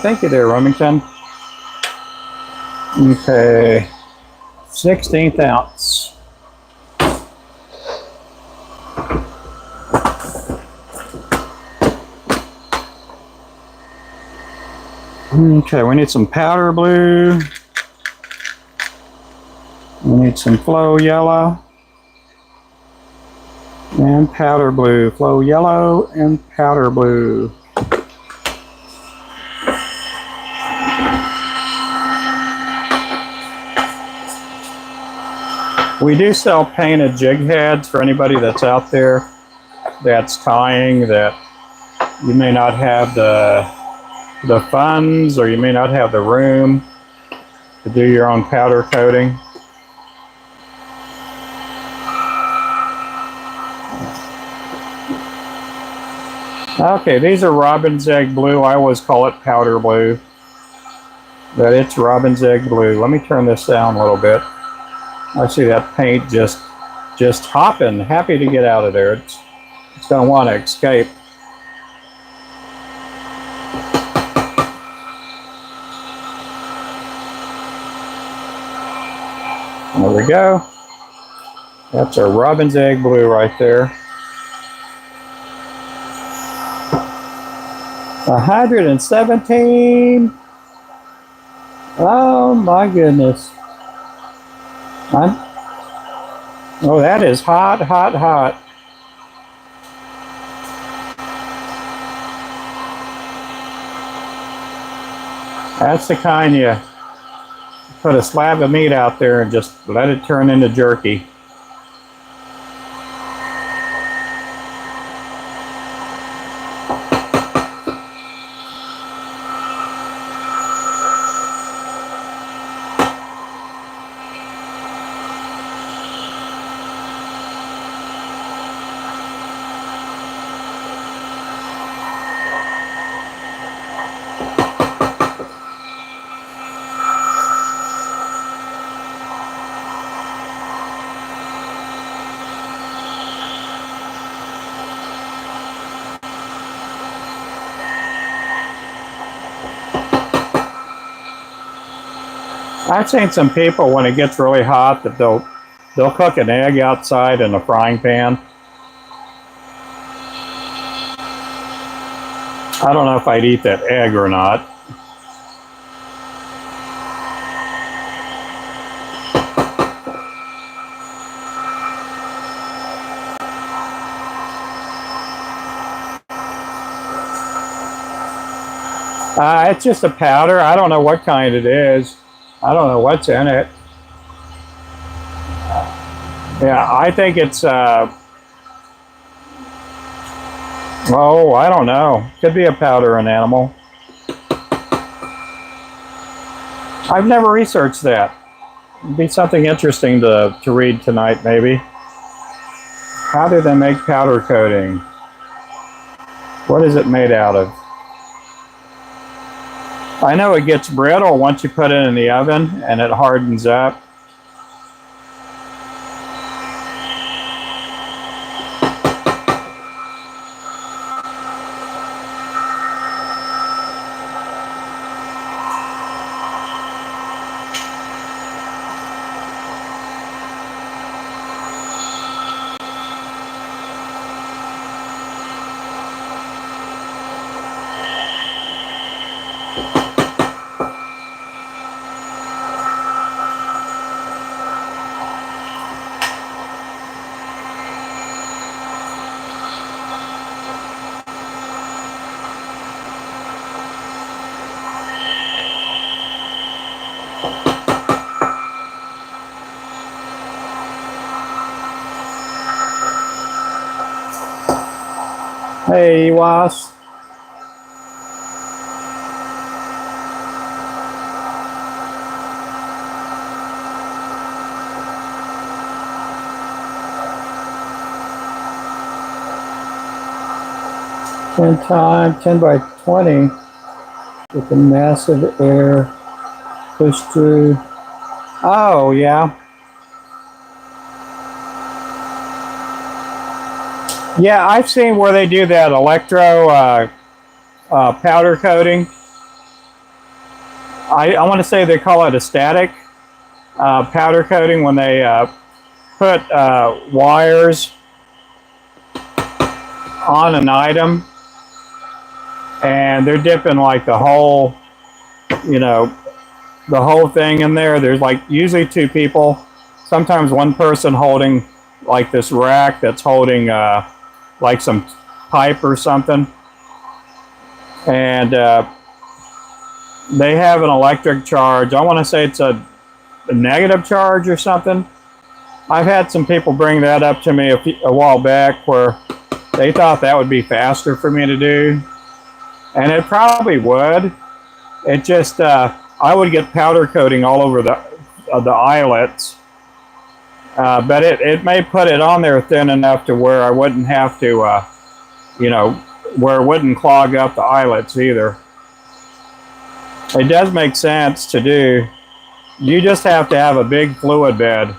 Thank you there, Remington. Okay, 16th ounce. Okay, we need some powder blue. We need some flow yellow and powder blue. Flow yellow and powder blue. We do sell painted jig heads for anybody that's out there that's tying, that you may not have the funds, or you may not have the room to do your own powder coating. Okay, these are robin's egg blue. I always call it powder blue, but it's robin's egg blue. Let me turn this down a little bit. I see that paint just hopping, happy to get out of there. It's going to want to escape. There we go. That's our robin's egg blue right there. 117. Oh my goodness. Oh, that is hot, hot, hot. That's the kind you put a slab of meat out there and just let it turn into jerky. I've seen some people, when it gets really hot, that they'll cook an egg outside in a frying pan. I don't know if I'd eat that egg or not. It's just a powder. I don't know what kind it is. I don't know what's in it. Yeah, I think it's, oh, I don't know. Could be a powder in animal. I've never researched that. It'd be something interesting to read tonight, maybe. How do they make powder coating? What is it made out of? I know it gets brittle once you put it in the oven and it hardens up. Hey, Was. Time 10 by 20 with the massive air push through. Oh, yeah. Yeah, I've seen where they do that electro powder coating. I want to say they call it a static powder coating when they put wires on an item and they're dipping like the whole, you know, the whole thing in there. There's like usually two people, sometimes one person holding like this rack that's holding like some pipe or something, and they have an electric charge. I want to say it's a negative charge or something. I've had some people bring that up to me a while back where they thought that would be faster for me to do, and it probably would. It just I would get powder coating all over the eyelets, but it may put it on there thin enough to where I wouldn't have to, you know, where it wouldn't clog up the eyelets either. It does make sense to do. You just have to have a big fluid bed.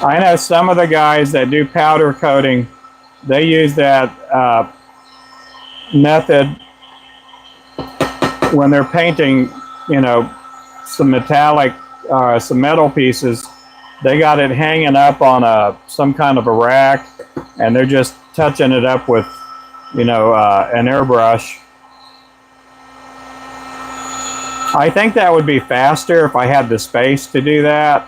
I know some of the guys that do powder coating, they use that method when they're painting, you know, some metallic, some metal pieces. They got it hanging up on some kind of a rack, and they're just touching it up with, you know, an airbrush. I think that would be faster if I had the space to do that.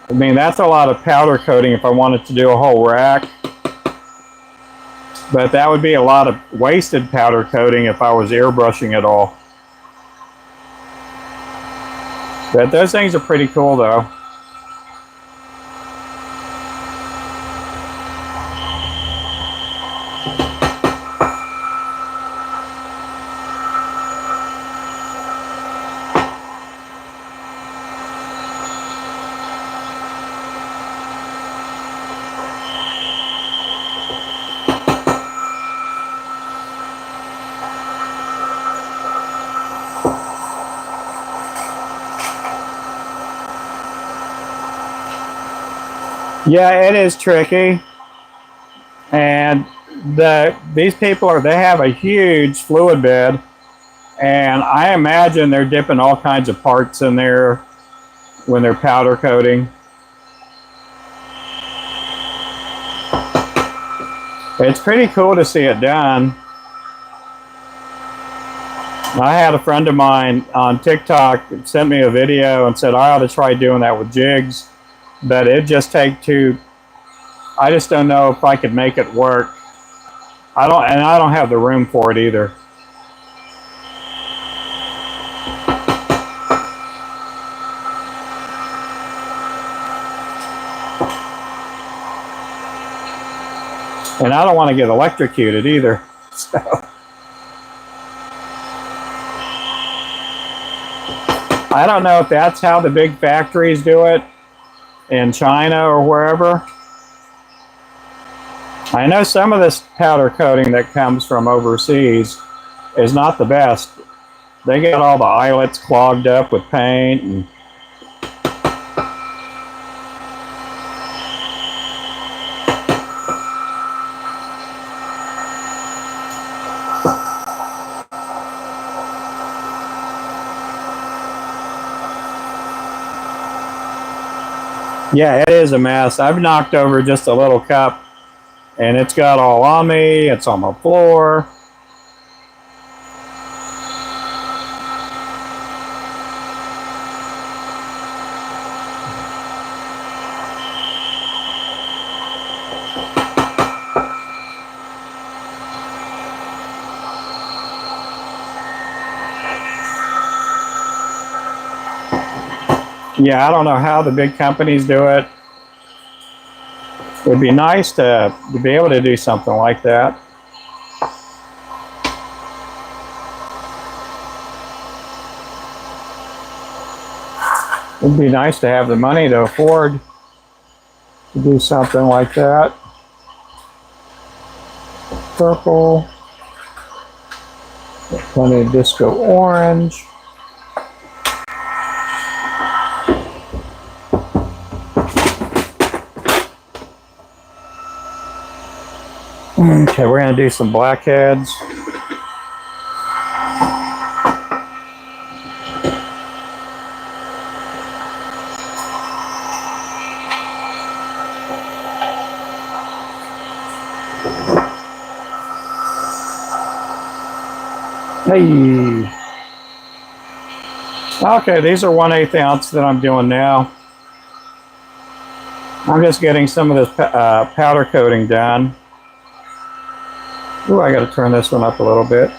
I mean, that's a lot of powder coating if I wanted to do a whole rack. But that would be a lot of wasted powder coating if I was airbrushing it all. But those things are pretty cool though. Yeah, it is tricky, and these people they have a huge fluid bed, and I imagine they're dipping all kinds of parts in there when they're powder coating. It's pretty cool to see it done. I had a friend of mine on TikTok that sent me a video and said I ought to try doing that with jigs. But it just take too. I just don't know if I could make it work. I don't have the room for it either. And I don't want to get electrocuted either. So I don't know if that's how the big factories do it in China or wherever. I know some of this powder coating that comes from overseas is not the best. They get all the eyelets clogged up with paint and yeah, it is a mess. I've knocked over just a little cup and it's got all on me. It's on the floor. Yeah, I don't know how the big companies do it. It'd be nice to be able to do something like that. It'd be nice to have the money to afford to do something like that. Purple, plenty of disco orange. Okay, we're going to do some blackheads. Hey. Okay, these are 1/8 ounce that I'm doing now. I'm just getting some of this powder coating done. Ooh, I got to turn this one up a little bit.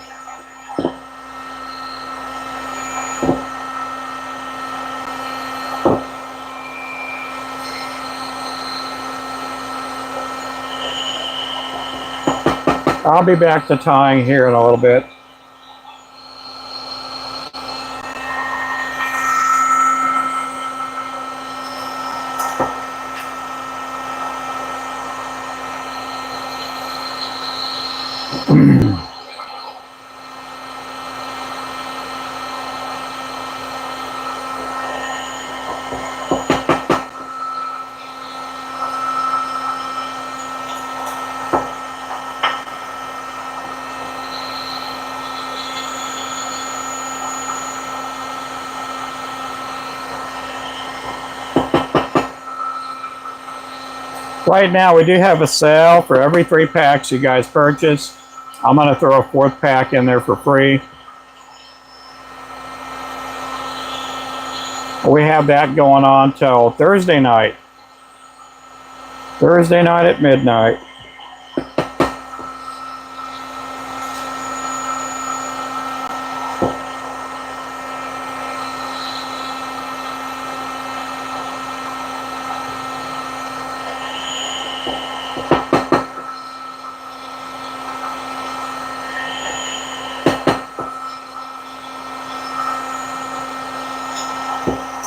I'll be back to tying here in a little bit. Right now, we do have a sale for every 3 packs you guys purchase. I'm going to throw a 4th pack in there for free. We have that going on till Thursday night. Thursday night at midnight.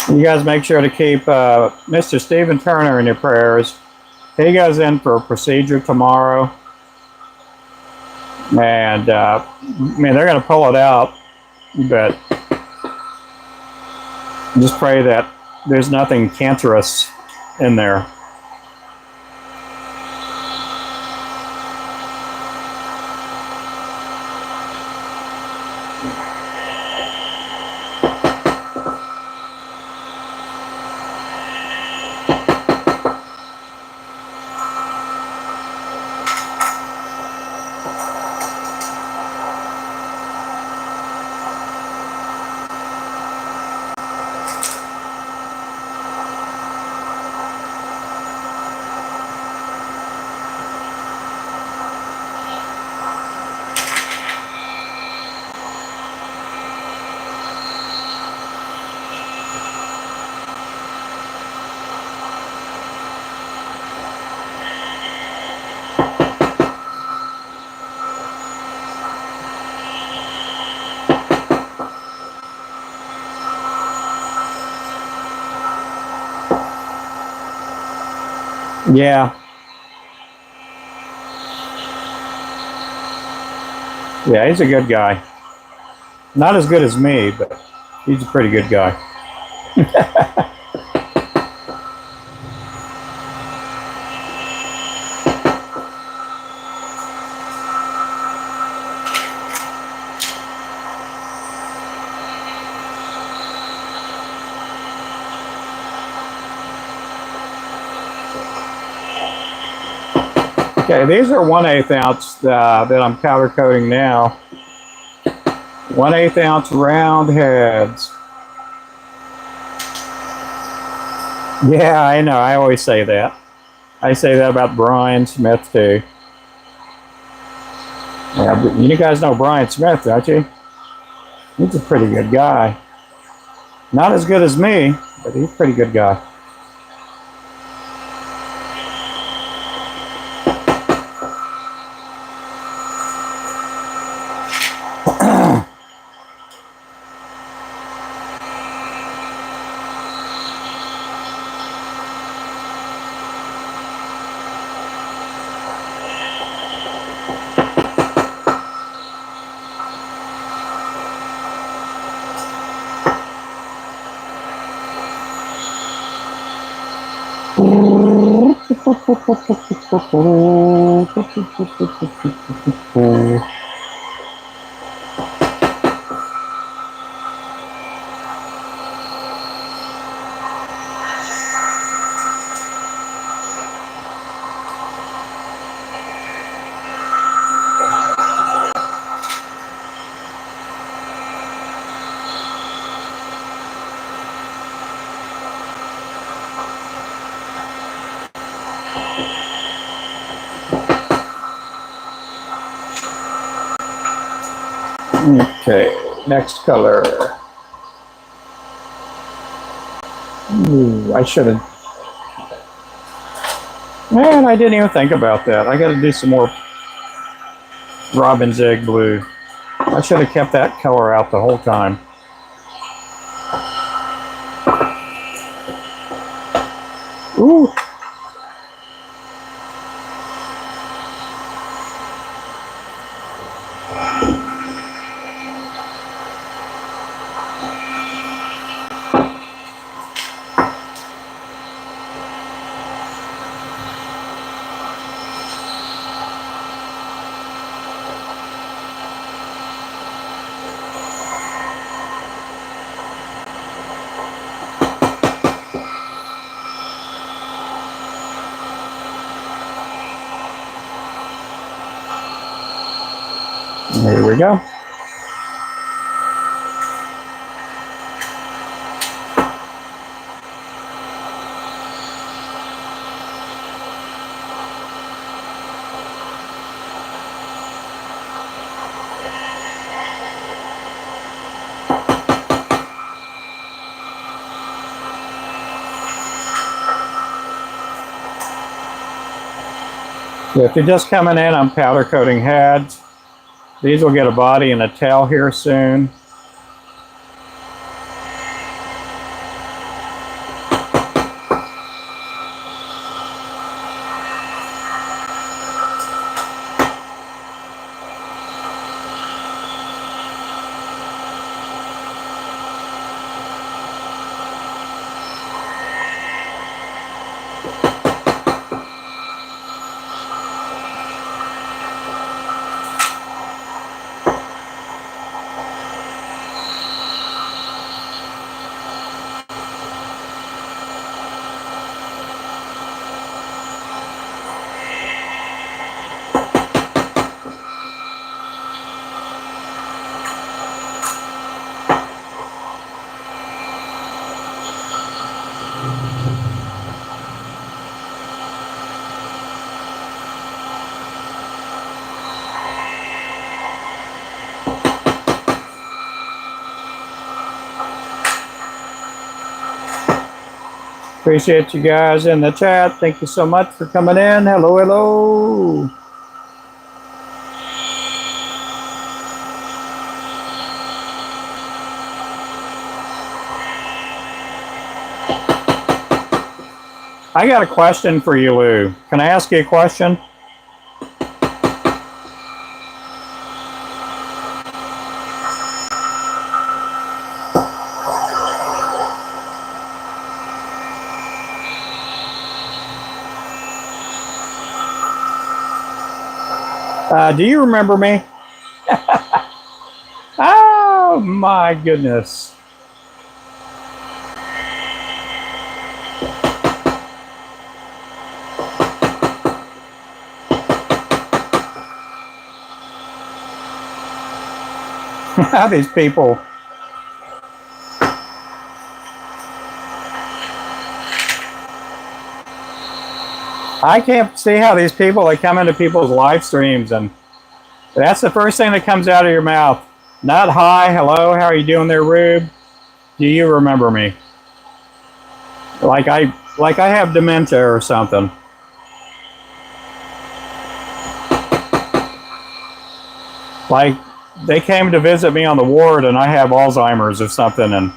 You guys make sure to keep Mr. Stephen Turner in your prayers. He goes in for a procedure tomorrow. And, I mean, they're going to pull it out. But just pray that there's nothing cancerous in there. Yeah. Yeah, he's a good guy. Not as good as me, but he's a pretty good guy. Okay, these are 1/8 ounce that I'm powder coating now. 1/8 ounce round heads. Yeah, I know. I always say that. I say that about Brian Smith too. Yeah, but you guys know Brian Smith, don't you? He's a pretty good guy. Not as good as me, but he's a pretty good guy. Okay, next color. Ooh, I should have. Man, I didn't even think about that. I got to do some more Robin's egg blue. I should have kept that color out the whole time. Ooh. Here we go. If you're just coming in, I'm powder coating heads. These will get a body and a tail here soon. Appreciate you guys in the chat. Thank you so much for coming in. Hello, hello. I got a question for you, Lou. Can I ask you a question? Do you remember me? Oh my goodness. These people. I can't see how these people, they come into people's live streams and that's the first thing that comes out of your mouth. Not hi, hello, how are you doing there, Rube? Do you remember me? Like I have dementia or something. Like they came to visit me on the ward and I have Alzheimer's or something and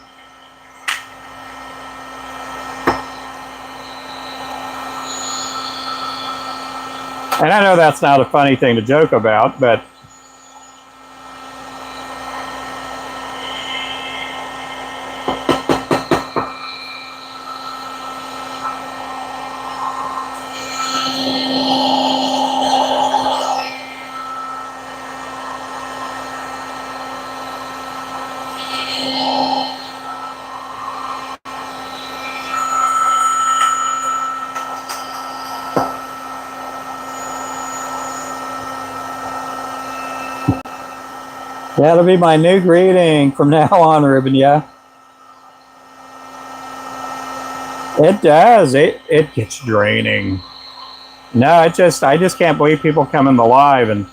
I know that's not a funny thing to joke about, but That'll be my new greeting from now on, Ruben. Yeah. It does. It gets draining. No, I just can't believe people come in the live, and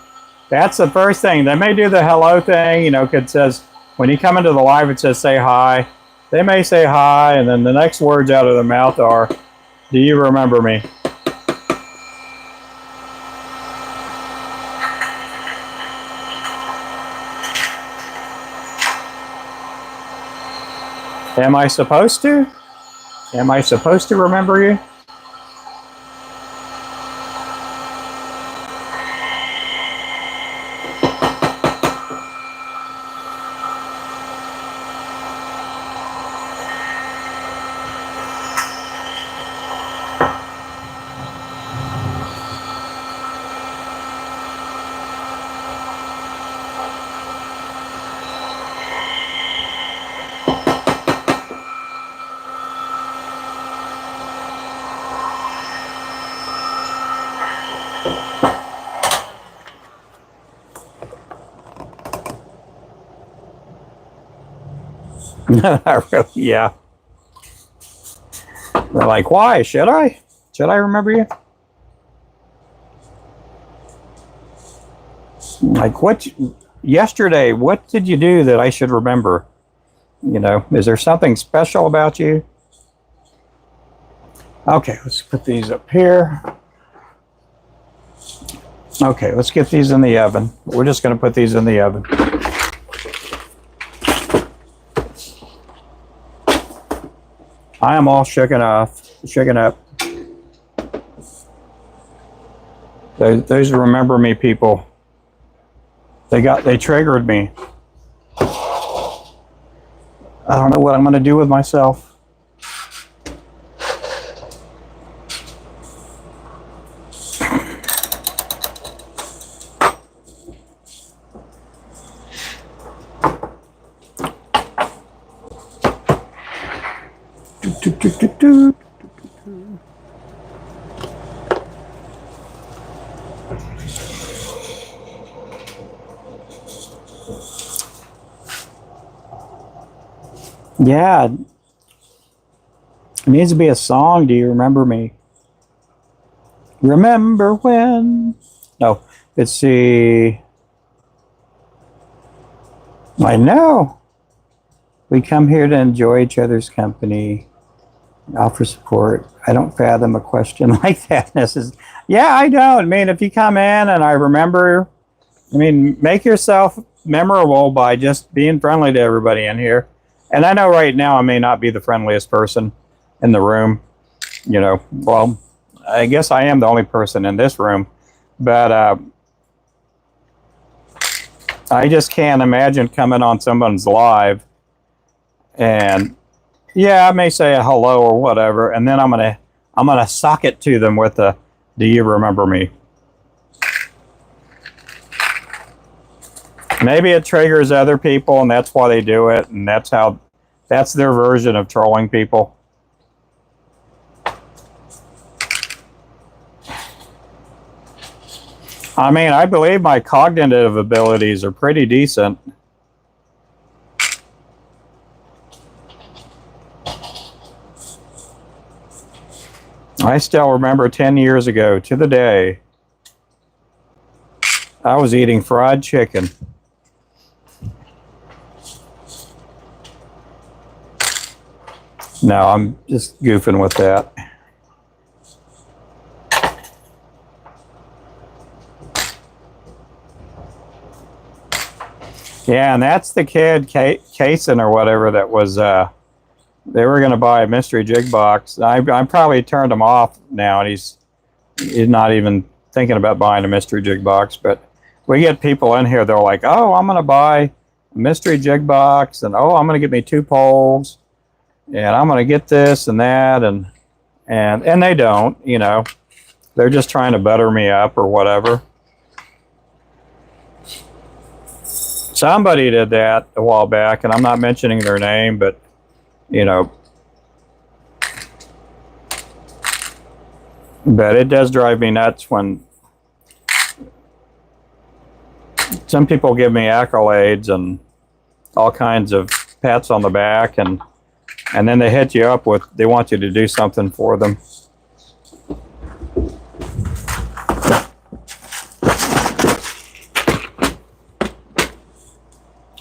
that's the first thing. They may do the hello thing, you know, 'cause it says when you come into the live, it says say hi. They may say hi, and then the next words out of their mouth are, "Do you remember me?" Am I supposed to? Am I supposed to remember you? Really, yeah. They're like, why? Should I? Should I remember you? Like, what? Yesterday, what did you do that I should remember? You know, is there something special about you? Okay, let's put these up here. Okay, let's get these in the oven. We're just going to put these in the oven. I am all shaken up. Those remember me people. They triggered me. I don't know what I'm going to do with myself. Yeah, it needs to be a song. Do you remember me? Remember when? No, let's see. I know. We come here to enjoy each other's company, offer support. I don't fathom a question like that. Yeah, I don't. I mean, if you come in and I remember, I mean, make yourself memorable by just being friendly to everybody in here. And I know right now I may not be the friendliest person in the room. You know, well, I guess I am the only person in this room. But I just can't imagine coming on someone's live and, yeah, I may say a hello or whatever, and then I'm gonna sock it to them with a, "Do you remember me?" Maybe it triggers other people, and that's why they do it, and that's their version of trolling people. I mean, I believe my cognitive abilities are pretty decent. I still remember 10 years ago to the day, I was eating fried chicken. No, I'm just goofing with that. Yeah, and that's the kid, Kaysen or whatever, that was, they were going to buy a mystery jig box. I probably turned him off now, and he's not even thinking about buying a mystery jig box. But we get people in here, they're like, oh, I'm going to buy a mystery jig box, and oh, I'm going to get me 2 poles, and I'm going to get this and that, and they don't, you know. They're just trying to butter me up or whatever. Somebody did that a while back, and I'm not mentioning their name, but, you know, but it does drive me nuts when Some people give me accolades and all kinds of pats on the back, and then they hit you up with, they want you to do something for them.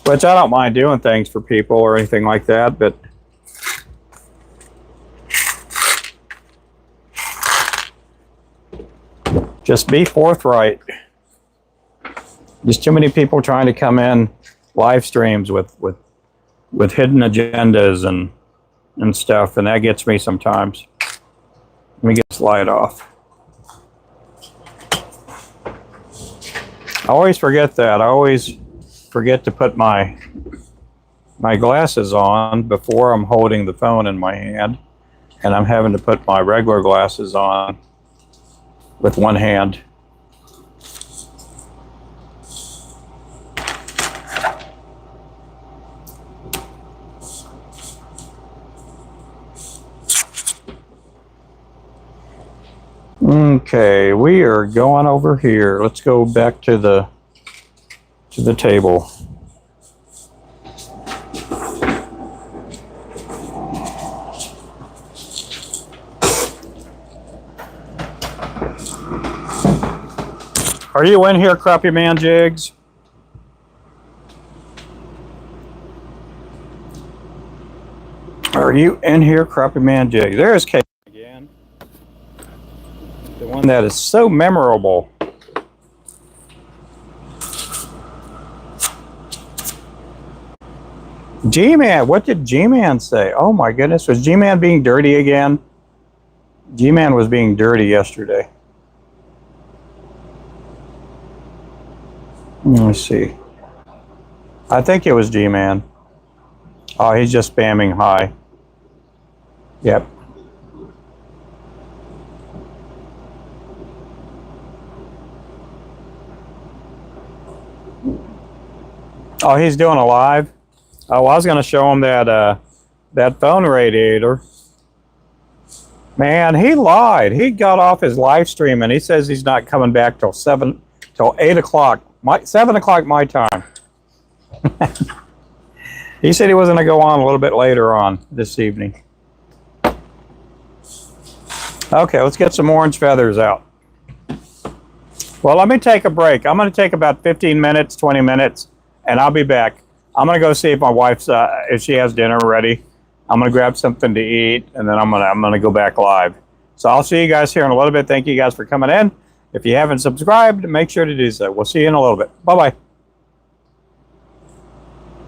Which I don't mind doing things for people or anything like that, but just be forthright. There's too many people trying to come in live streams with hidden agendas and stuff, and that gets me sometimes. Let me get this light off. I always forget that. I always forget to put my glasses on before I'm holding the phone in my hand, and I'm having to put my regular glasses on with one hand. Okay, we are going over here. Let's go back to the table. Are you in here, Crappy Man Jigs? Are you in here, Crappy Man Jigs? There's Kate again. The one that is so memorable. G-Man, what did G-Man say? Oh my goodness, was G-Man being dirty again? G-Man was being dirty yesterday. Let me see. I think it was G-Man. Oh, he's just spamming hi. Yep. Oh, he's doing a live? Oh, I was going to show him that phone radiator. Man, he lied. He got off his live stream and he says he's not coming back till 8 o'clock. 7 o'clock my time. He said he was going to go on a little bit later on this evening. Okay, let's get some orange feathers out. Well, let me take a break. I'm going to take about 15 minutes, 20 minutes, and I'll be back. I'm going to go see if my wife's, if she has dinner ready. I'm going to grab something to eat, and then I'm going to go back live. So I'll see you guys here in a little bit. Thank you guys for coming in. If you haven't subscribed, make sure to do so. We'll see you in a little bit. Bye-bye.